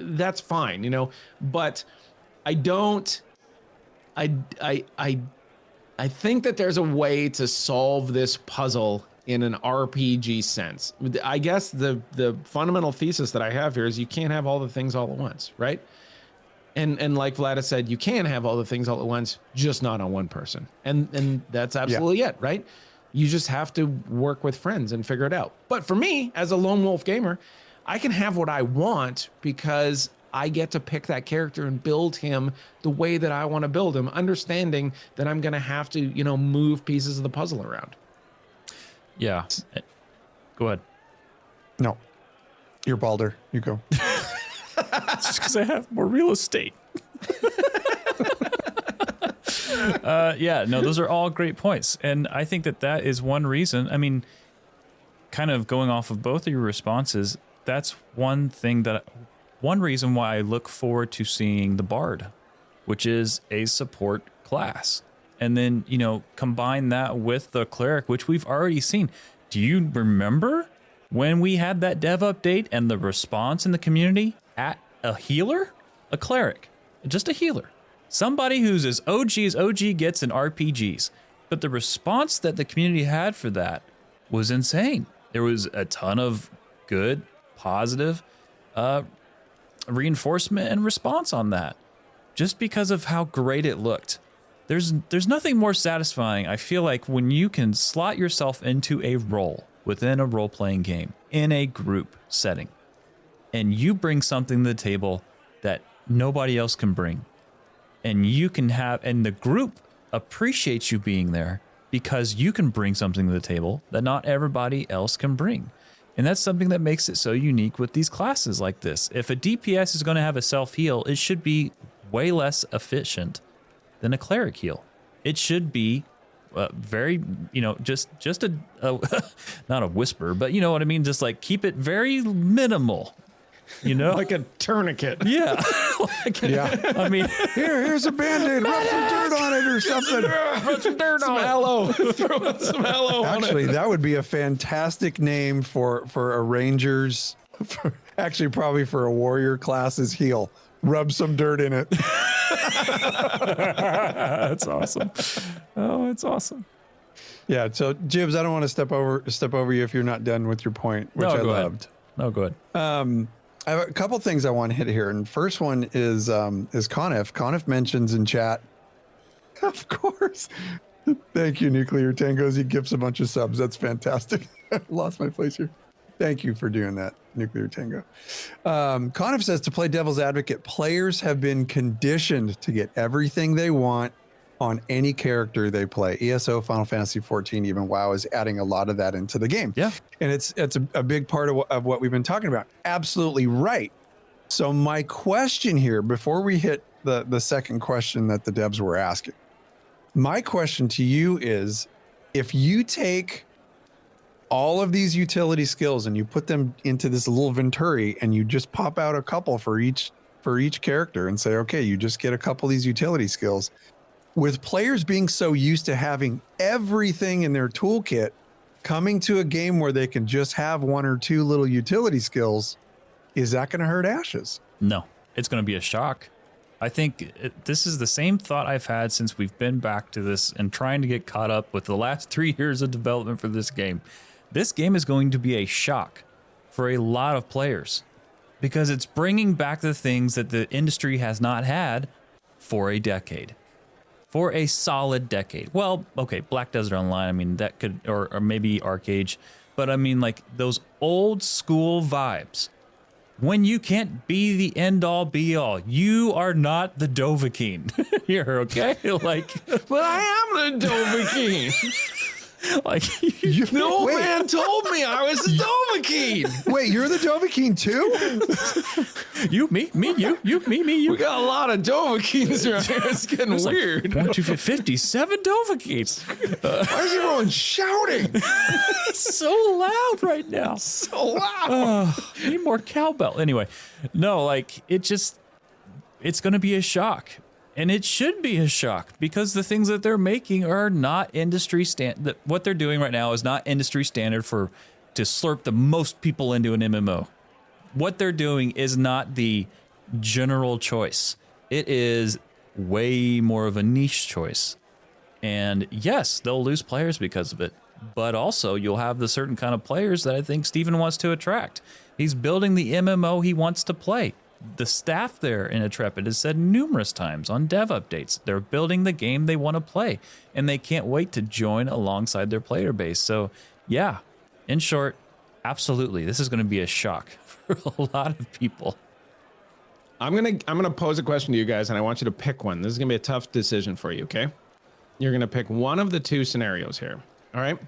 that's fine, but I don't. I think that there's a way to solve this puzzle in an RPG sense. I guess the fundamental thesis that I have here is you can't have all the things all at once, right? And like Vlada said, you can have all the things all at once, just not on one person. And that's absolutely it, right? You just have to work with friends and figure it out. But for me, as a lone wolf gamer, I can have what I want because I get to pick that character and build him the way that I want to build him, understanding that I'm going to have to, move pieces of the puzzle around.
Yeah. Go ahead.
No, you're Balder. You go.
It's just because I have more real estate. Those are all great points. And I think that is one reason. I mean, kind of going off of both of your responses, that's one reason why I look forward to seeing the Bard, which is a support class. And then, combine that with the Cleric, which we've already seen. Do you remember when we had that dev update and the response in the community at a healer? A Cleric, just a healer. Somebody who's as OG as OG gets in RPGs. But the response that the community had for that was insane. There was a ton of good, positive reinforcement and response on that, just because of how great it looked. There's nothing more satisfying, I feel like, when you can slot yourself into a role within a role-playing game in a group setting, and you bring something to the table that nobody else can bring, and the group appreciates you being there because you can bring something to the table that not everybody else can bring. And that's something that makes it so unique with these classes like this. If a DPS is going to have a self-heal, it should be way less efficient than a Cleric heal. It should be very, just a not a whisper, but you know what I mean? Just like keep it very minimal,
Like a tourniquet.
Yeah.
Yeah.
I mean,
here's a Band-Aid, rub some dirt on it or something.
Rub some dirt on aloe. Throw some aloe on it.
Actually, that would be a fantastic name for a Ranger's, probably for a Warrior class's heal. Rub some dirt in it.
that's awesome. Oh, it's awesome.
Yeah. So, Jibs, I don't want to step over you if you're not done with your point, which
No,
I
go ahead.
loved.
No, go ahead.
I have a couple things I want to hit here, and first one is Conif. Conif mentions in chat, of course. Thank you, Nuclear Tangos. He gives a bunch of subs. That's fantastic. Lost my place here. Thank you for doing that, Nuclear Tango. Conif says, to play devil's advocate, players have been conditioned to get everything they want on any character they play. ESO, Final Fantasy 14, even WoW is adding a lot of that into the game.
Yeah.
And it's a big part of what we've been talking about. Absolutely right. So my question here, before we hit the second question that the devs were asking, my question to you is, if you take all of these utility skills and you put them into this little Venturi and you just pop out a couple for each character and say, okay, you just get a couple of these utility skills. With players being so used to having everything in their toolkit, coming to a game where they can just have one or two little utility skills, is that going to hurt Ashes?
No, it's going to be a shock. I think this is the same thought I've had since we've been back to this and trying to get caught up with the last 3 years of development for this game. This game is going to be a shock for a lot of players because it's bringing back the things that the industry has not had for a decade. For a solid decade. Well, okay, Black Desert Online, I mean, that could, or maybe Arcade, but I mean, like, those old school vibes. When you can't be the end all be all, you are not the Dovahkiin here, okay? Like,
But I am the Dovahkiin.
like,
The old man told me I was the Dovahkiin.
Wait, you're the Dovahkiin too?
you, me, you, me,
We
you.
got a lot of Dovahkiins around here. It's getting
There's
weird.
Like 1, 2, 57 Dovahkiins.
Why is everyone shouting?
It's so loud right now.
So loud.
Need more cowbell. Anyway, no, like, it's going to be a shock. And it should be a shock because the things that they're making are not industry standard. What they're doing right now is not industry standard to slurp the most people into an MMO. What they're doing is not the general choice. It is way more of a niche choice. And yes, they'll lose players because of it. But also you'll have the certain kind of players that I think Steven wants to attract. He's building the MMO he wants to play. The staff there in Intrepid has said numerous times on dev updates, they're building the game they want to play, and they can't wait to join alongside their player base. So, yeah, in short, absolutely, this is going to be a shock for a lot of people.
I'm gonna pose a question to you guys, and I want you to pick one. This is gonna be a tough decision for you, okay? You're gonna pick one of the two scenarios here. All right.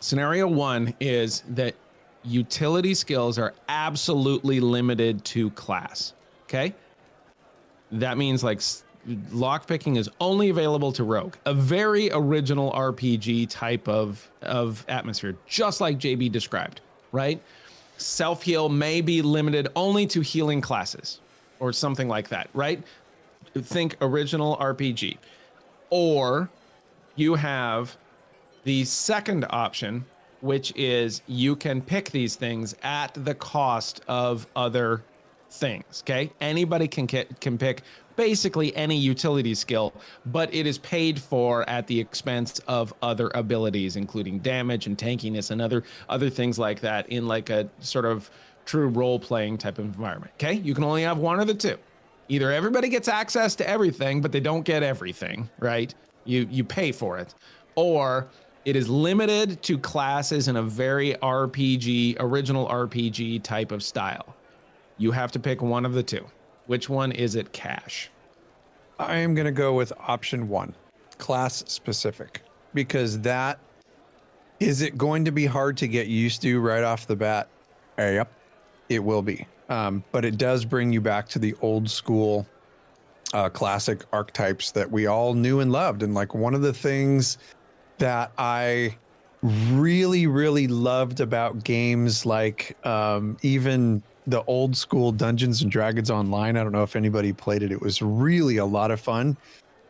Scenario one is that utility skills are absolutely limited to class. Okay. That means like lockpicking is only available to rogue, a very original RPG type of atmosphere, just like JB described, right? self-heal may be limited only to healing classes or something like that, right? Think original RPG. Or you have the second option, which is you can pick these things at the cost of other things, okay? Anybody can pick basically any utility skill, but it is paid for at the expense of other abilities, including damage and tankiness and other things like that in like a sort of true role-playing type of environment, okay? You can only have one of the two. Either everybody gets access to everything, but they don't get everything, right? You pay for it. Or it is limited to classes in a very original RPG type of style. You have to pick one of the two. Which one is it, Cash?
I am going to go with option 1, class specific, because that is it going to be hard to get used to right off the bat? Yep, it will be. But it does bring you back to the old school classic archetypes that we all knew and loved. And like one of the things that I really, really loved about games like even the old school Dungeons and Dragons Online. I don't know if anybody played it. It was really a lot of fun,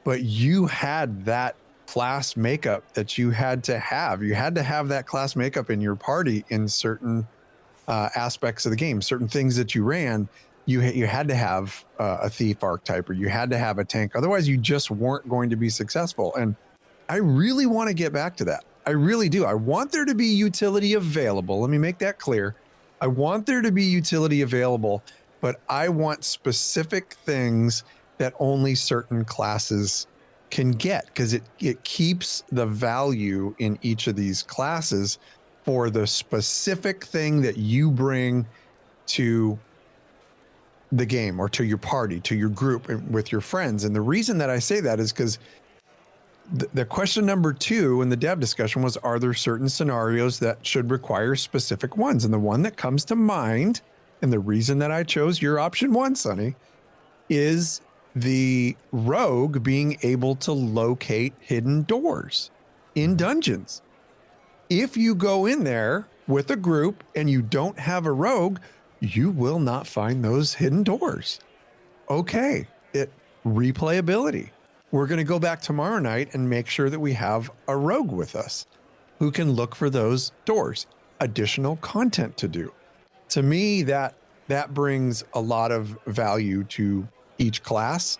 but you had that class makeup that you had to have. You had to have that class makeup in your party in certain aspects of the game, certain things that you ran. You had to have a thief archetype, or you had to have a tank. Otherwise, you just weren't going to be successful. And I really want to get back to that. I really do. I want there to be utility available. Let me make that clear. I want there to be utility available, but I want specific things that only certain classes can get, because it keeps the value in each of these classes for the specific thing that you bring to the game or to your party, to your group with your friends. And the reason that I say that is because the question number 2 in the dev discussion was, are there certain scenarios that should require specific ones? And the one that comes to mind, and the reason that I chose your option 1, Sonny, is the rogue being able to locate hidden doors in dungeons. If you go in there with a group and you don't have a rogue, you will not find those hidden doors. Okay, replayability. We're going to go back tomorrow night and make sure that we have a rogue with us who can look for those doors. Additional content to do. To me, that brings a lot of value to each class.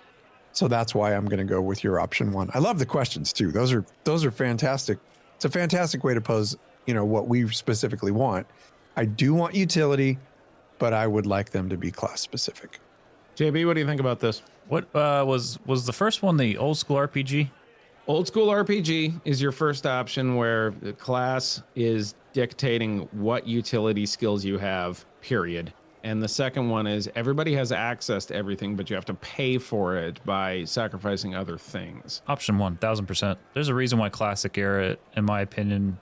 So that's why I'm going to go with your option 1. I love the questions too. Those are fantastic. It's a fantastic way to pose, what we specifically want. I do want utility, but I would like them to be class specific.
JB, what do you think about this?
What was the first one, the old school RPG?
Old school RPG is your first option, where the class is dictating what utility skills you have, period. And the second one is everybody has access to everything, but you have to pay for it by sacrificing other things.
Option 1, 1000%. There's a reason why Classic Era, in my opinion,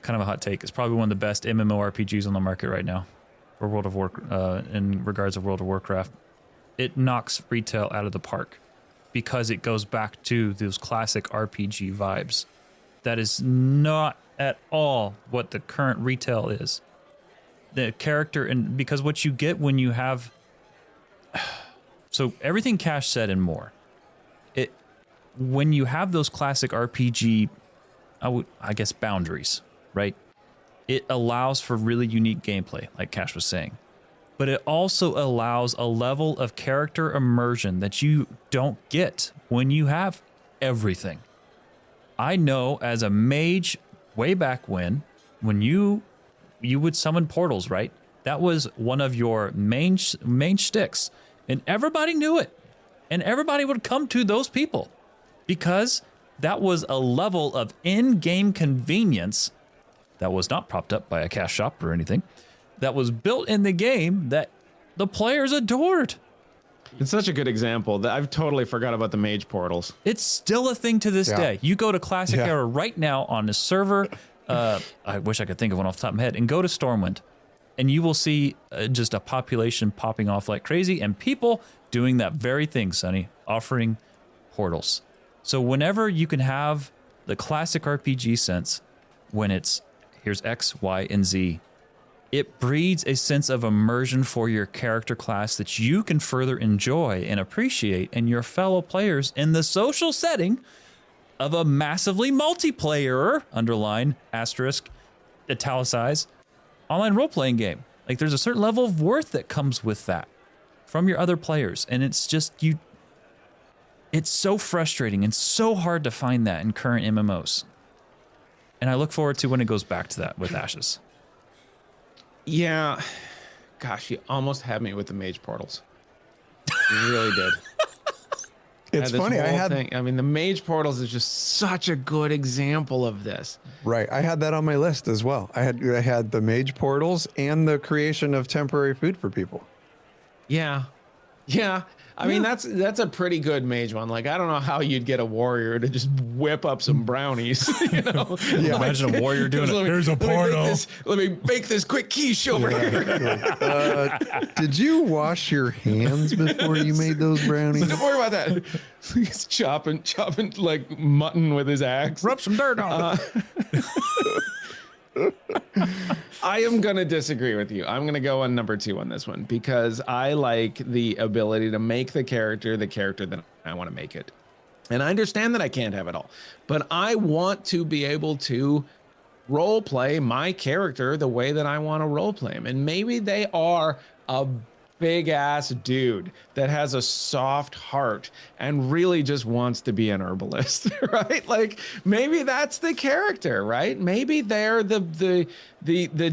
kind of a hot take, is probably one of the best MMORPGs on the market right now for World of in regards of World of Warcraft. It knocks retail out of the park because it goes back to those classic RPG vibes. That is not at all what the current retail is. The character, and because what you get when you have, so everything Cash said and more, when you have those classic RPG, I guess boundaries, right? It allows for really unique gameplay, like Cash was saying. But it also allows a level of character immersion that you don't get when you have everything. I know as a mage way back when you would summon portals, right? That was one of your main shticks, and everybody knew it. And everybody would come to those people because that was a level of in-game convenience that was not propped up by a cash shop or anything. That was built in the game that the players adored.
It's such a good example that I've totally forgot about the mage portals.
It's still a thing to this day. You go to Classic Era right now on the server. I wish I could think of one off the top of my head. And go to Stormwind, and you will see just a population popping off like crazy, and people doing that very thing, Sonny, offering portals. So whenever you can have the classic RPG sense, when it's here's X, Y, and Z, It breeds a sense of immersion for your character class that you can further enjoy and appreciate in your fellow players in the social setting of a massively multiplayer, underline, asterisk, italicize, online role-playing game. Like, there's a certain level of worth that comes with that from your other players. And it's just, it's so frustrating and so hard to find that in current MMOs. And I look forward to when it goes back to that with Ashes.
Yeah, gosh, you almost had me with the mage portals. You really did.
It's funny.
I mean, the mage portals is just such a good example of this.
Right. I had that on my list as well. I had the mage portals and the creation of temporary food for people.
Yeah. Yeah. I mean, that's a pretty good mage one. Like, I don't know how you'd get a warrior to just whip up some brownies, you know?
Yeah.
Imagine a warrior doing it. There's a portal.
Let me bake this quick quiche over here.
Did you wash your hands before you made those brownies?
Don't worry about that. He's chopping like mutton with his axe.
Rub some dirt on it.
I am going to disagree with you. I'm going to go on number 2 on this one because I like the ability to make the character that I want to make it. And I understand that I can't have it all, but I want to be able to role play my character the way that I want to role play him. And maybe they are a big ass dude that has a soft heart and really just wants to be an herbalist, right? Like, maybe that's the character, right? Maybe they're the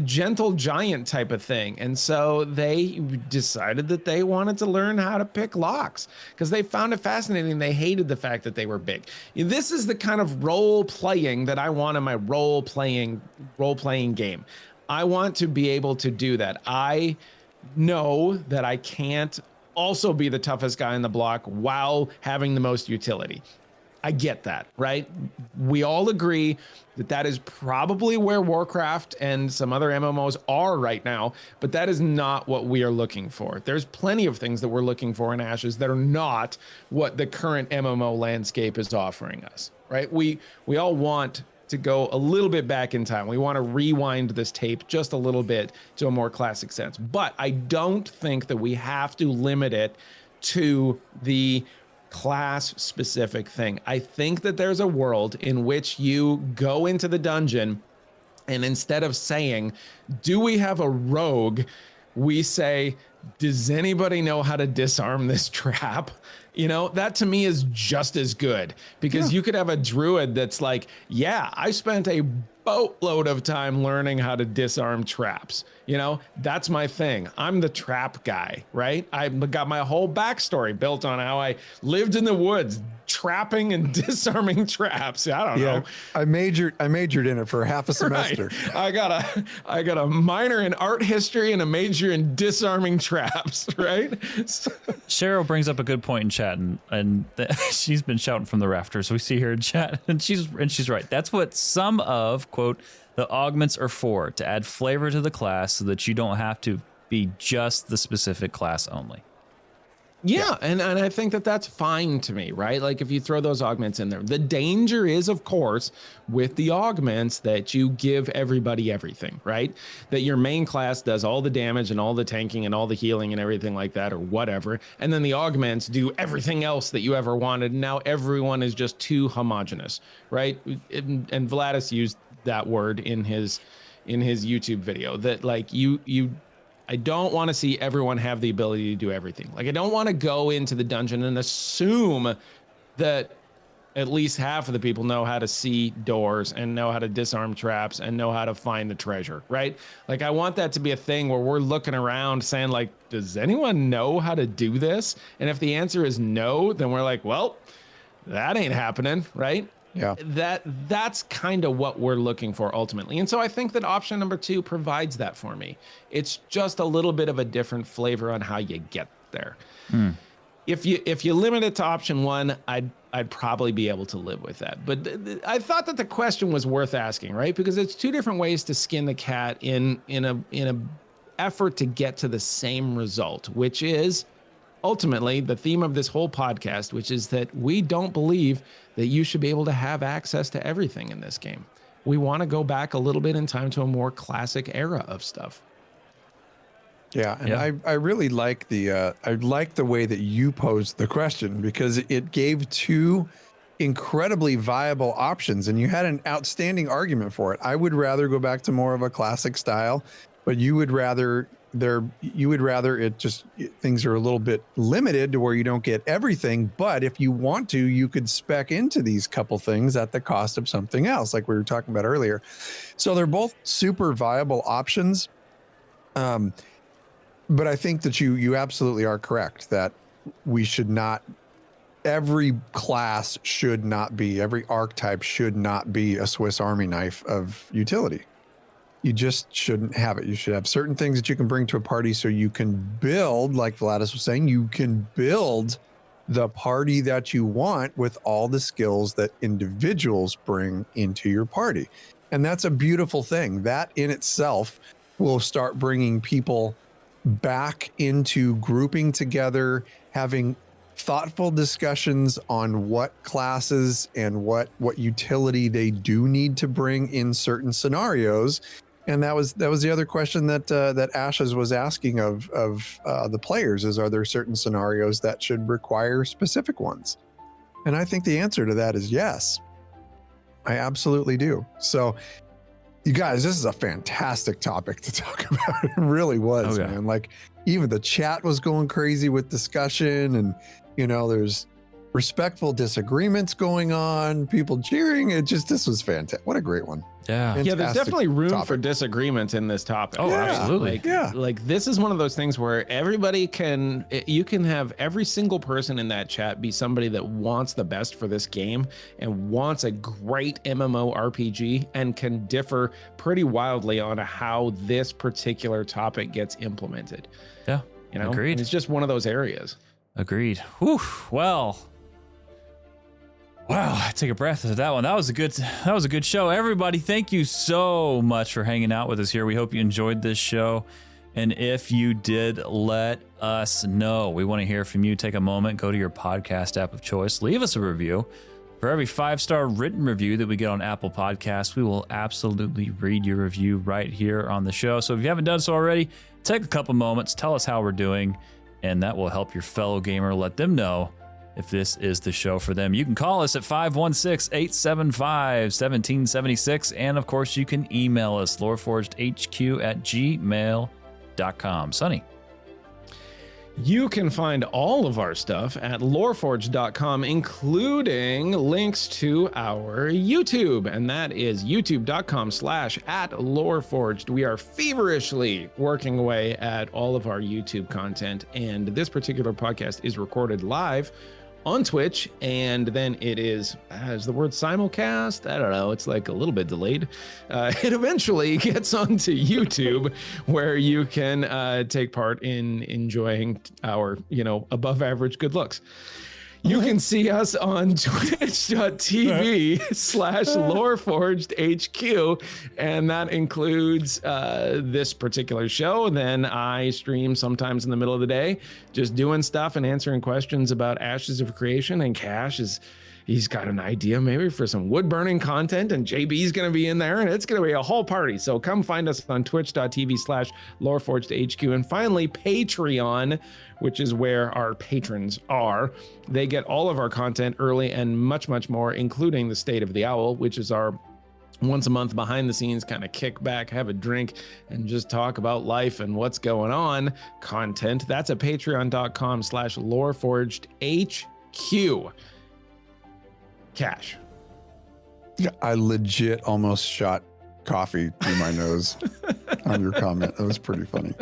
gentle giant type of thing. And so they decided that they wanted to learn how to pick locks because they found it fascinating. They hated the fact that they were big. This is the kind of role playing that I want in my role playing game. I want to be able to do that. I know that I can't also be the toughest guy in the block while having the most utility. I get that, right? We all agree that that is probably where Warcraft and some other MMOs are right now, but that is not what we are looking for. There's plenty of things that we're looking for in Ashes that are not what the current MMO landscape is offering us, right? We all want to go a little bit back in time. We want to rewind this tape just a little bit to a more classic sense. But I don't think that we have to limit it to the class specific thing. I think that there's a world in which you go into the dungeon and instead of saying, do we have a rogue? We say, does anybody know how to disarm this trap? You know, that to me is just as good because you could have a druid that's like, yeah, I spent a boatload of time learning how to disarm traps. You know, that's my thing. I'm the trap guy, right? I've got my whole backstory built on how I lived in the woods trapping and disarming traps. I don't know.
I majored in it for half a semester.
Right. I got a minor in art history and a major in disarming traps, right?
Cheryl brings up a good point in chat, and she's been shouting from the rafters. We see her in chat, and she's right. That's what some of, quote, the augments are for, to add flavor to the class so that you don't have to be just the specific class only.
Yeah, and I think that that's fine to me, right? Like if you throw those augments in there. The danger is, of course, with the augments that you give everybody everything, right? That your main class does all the damage and all the tanking and all the healing and everything like that or whatever. And then the augments do everything else that you ever wanted. And now everyone is just too homogenous, right? And Vladis used that word in his YouTube video that like I don't want to see everyone have the ability to do everything. Like, I don't want to go into the dungeon and assume that at least half of the people know how to see doors and know how to disarm traps and know how to find the treasure, right? Like, I want that to be a thing where we're looking around saying, like, does anyone know how to do this? And if the answer is no, then we're like, well, that ain't happening, right?
Yeah.
That's kind of what we're looking for ultimately. And so I think that option number 2 provides that for me. It's just a little bit of a different flavor on how you get there. If you limit it to option 1, I'd probably be able to live with that. But I thought that the question was worth asking, right? Because it's 2 different ways to skin the cat in a effort to get to the same result, which is ultimately the theme of this whole podcast, which is that we don't believe that you should be able to have access to everything in this game. We want to go back a little bit in time to a more classic era of stuff.
Yeah, and
Yeah.
I really like the way that you posed the question, because it gave two incredibly viable options, and you had an outstanding argument for it. I would rather go back to more of a classic style, but you would rather things are a little bit limited to where you don't get everything. But if you want to, you could spec into these couple things at the cost of something else, like we were talking about earlier. So they're both super viable options. But I think that you absolutely are correct that we should not, every class should not be, every archetype should not be a Swiss Army knife of utility. You just shouldn't have it. You should have certain things that you can bring to a party so you can build, like Vladis was saying, you can build the party that you want with all the skills that individuals bring into your party. And that's a beautiful thing. That in itself will start bringing people back into grouping together, having thoughtful discussions on what classes and what utility they do need to bring in certain scenarios. And that was the other question that Ashes was asking of the players is, are there certain scenarios that should require specific ones? And I think the answer to that is yes. I absolutely do. So you guys, this is a fantastic topic to talk about. It really was, man. Like, even the chat was going crazy with discussion, and there's respectful disagreements going on, people cheering. This was fantastic. What a great one.
Yeah.
Yeah, there's definitely room
topic
for disagreement in this topic.
Oh, absolutely.
Like this is one of those things where you can have every single person in that chat be somebody that wants the best for this game and wants a great MMORPG and can differ pretty wildly on how this particular topic gets implemented.
Yeah. Agreed.
And it's just one of those areas.
Agreed. Whew. Well, wow, take a breath of that one. That was a good show. Everybody, thank you so much for hanging out with us here. We hope you enjoyed this show. And if you did, let us know. We want to hear from you. Take a moment, go to your podcast app of choice, leave us a review. For every 5-star written review that we get on Apple Podcasts, we will absolutely read your review right here on the show. So if you haven't done so already, take a couple moments, tell us how we're doing, and that will help your fellow gamer. Let them know if this is the show for them. You can call us at 516-875-1776. And of course, you can email us, LoreForgedHQ@gmail.com. Sonny.
You can find all of our stuff at LoreForged.com, including links to our YouTube, and that is youtube.com/@LoreForged. We are feverishly working away at all of our YouTube content, and this particular podcast is recorded live on Twitch, and then it is the word simulcast. I don't know. It's like a little bit delayed. It eventually gets onto YouTube, where you can take part in enjoying our, above average good looks. You can see us on twitch.tv/LoreForgedHQ, and that includes this particular show. Then I stream sometimes in the middle of the day, just doing stuff and answering questions about Ashes of Creation. And Cash he's got an idea maybe for some wood burning content, and JB's going to be in there, and it's going to be a whole party. So come find us on twitch.tv/LoreForgedHQ. And finally, Patreon, which is where our patrons are. They get all of our content early and much, much more, including the State of the Owl, which is our once a month behind the scenes kind of kick back, have a drink, and just talk about life and what's going on content. That's at patreon.com/LoreForgedHQ. Cash.
Yeah, I legit almost shot coffee through my nose on your comment. That was pretty funny.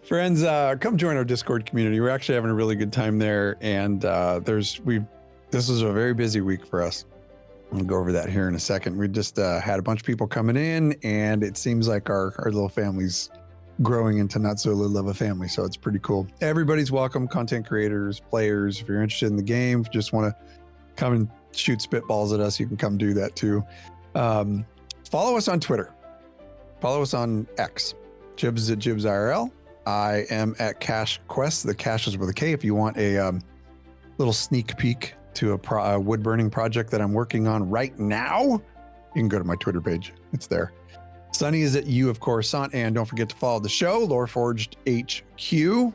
Friends, come join our Discord community. We're actually having a really good time there, and this was a very busy week for us. We'll go over that here in a second. We just had a bunch of people coming in, and it seems like our little family's growing into not so little of a family, so it's pretty cool. Everybody's welcome, content creators, players. If you're interested in the game, if you just want to come and shoot spitballs at us, you can come do that too. Follow us on Twitter. Follow us on X. Jibs at Jibs IRL. I am at Cash Quest. The Cash is with a K. If you want a little sneak peek to a wood burning project that I'm working on right now, you can go to my Twitter page. It's there. Sunny is at U of Coruscant, and don't forget to follow the show, LoreForged HQ,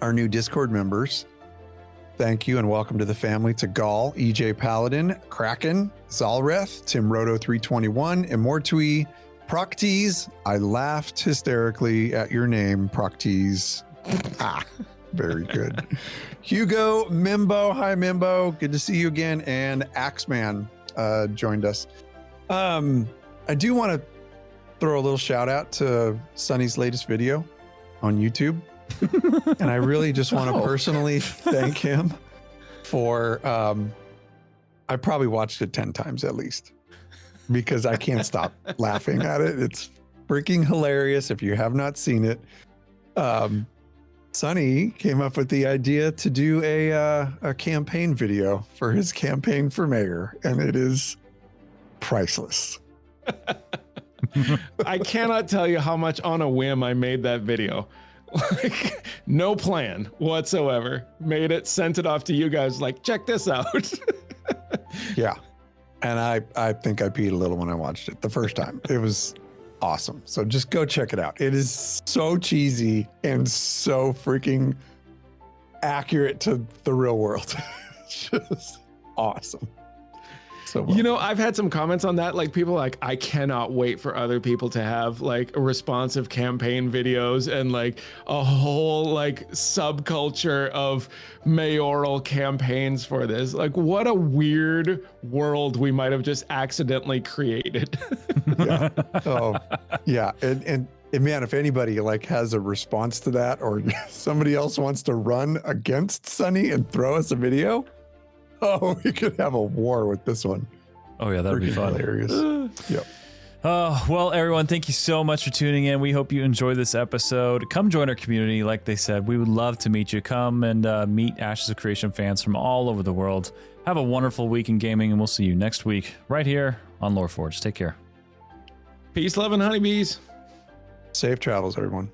our new Discord members. Thank you and welcome to the family to Gall, EJ Paladin, Kraken, Zalreth, Tim Roto 321, Immortui, Proctes. I laughed hysterically at your name, Proctes. Very good. Hugo, Mimbo. Hi, Mimbo. Good to see you again. And Axeman joined us. I do want to throw a little shout out to Sunny's latest video on YouTube. And I really just want to personally thank him for, I probably watched it 10 times at least because I can't stop laughing at it. It's freaking hilarious. If you have not seen it, Sunny came up with the idea to do a campaign video for his campaign for mayor, and it is priceless.
I cannot tell you how much on a whim I made that video. Like, no plan whatsoever. Made it, sent it off to you guys, like, check this out.
Yeah. And I think I peed a little when I watched it the first time. It was awesome. So just go check it out. It is so cheesy and so freaking accurate to the real world. It's just awesome. So well.
You know, I've had some comments on that. Like, people like, I cannot wait for other people to have like responsive campaign videos and like a whole like subculture of mayoral campaigns for this. Like, what a weird world we might have just accidentally created.
Yeah. Oh, yeah. And man, if anybody like has a response to that, or somebody else wants to run against Sunny and throw us a video, oh, we could have a war with this one.
Oh yeah, that'd be fun.
Hilarious. Yep.
Well, everyone, thank you so much for tuning in. We hope you enjoyed this episode. Come join our community. Like they said, we would love to meet you. Come and meet Ashes of Creation fans from all over the world. Have a wonderful week in gaming, and we'll see you next week right here on LoreForged. Take care.
Peace, love, and honeybees.
Safe travels, everyone.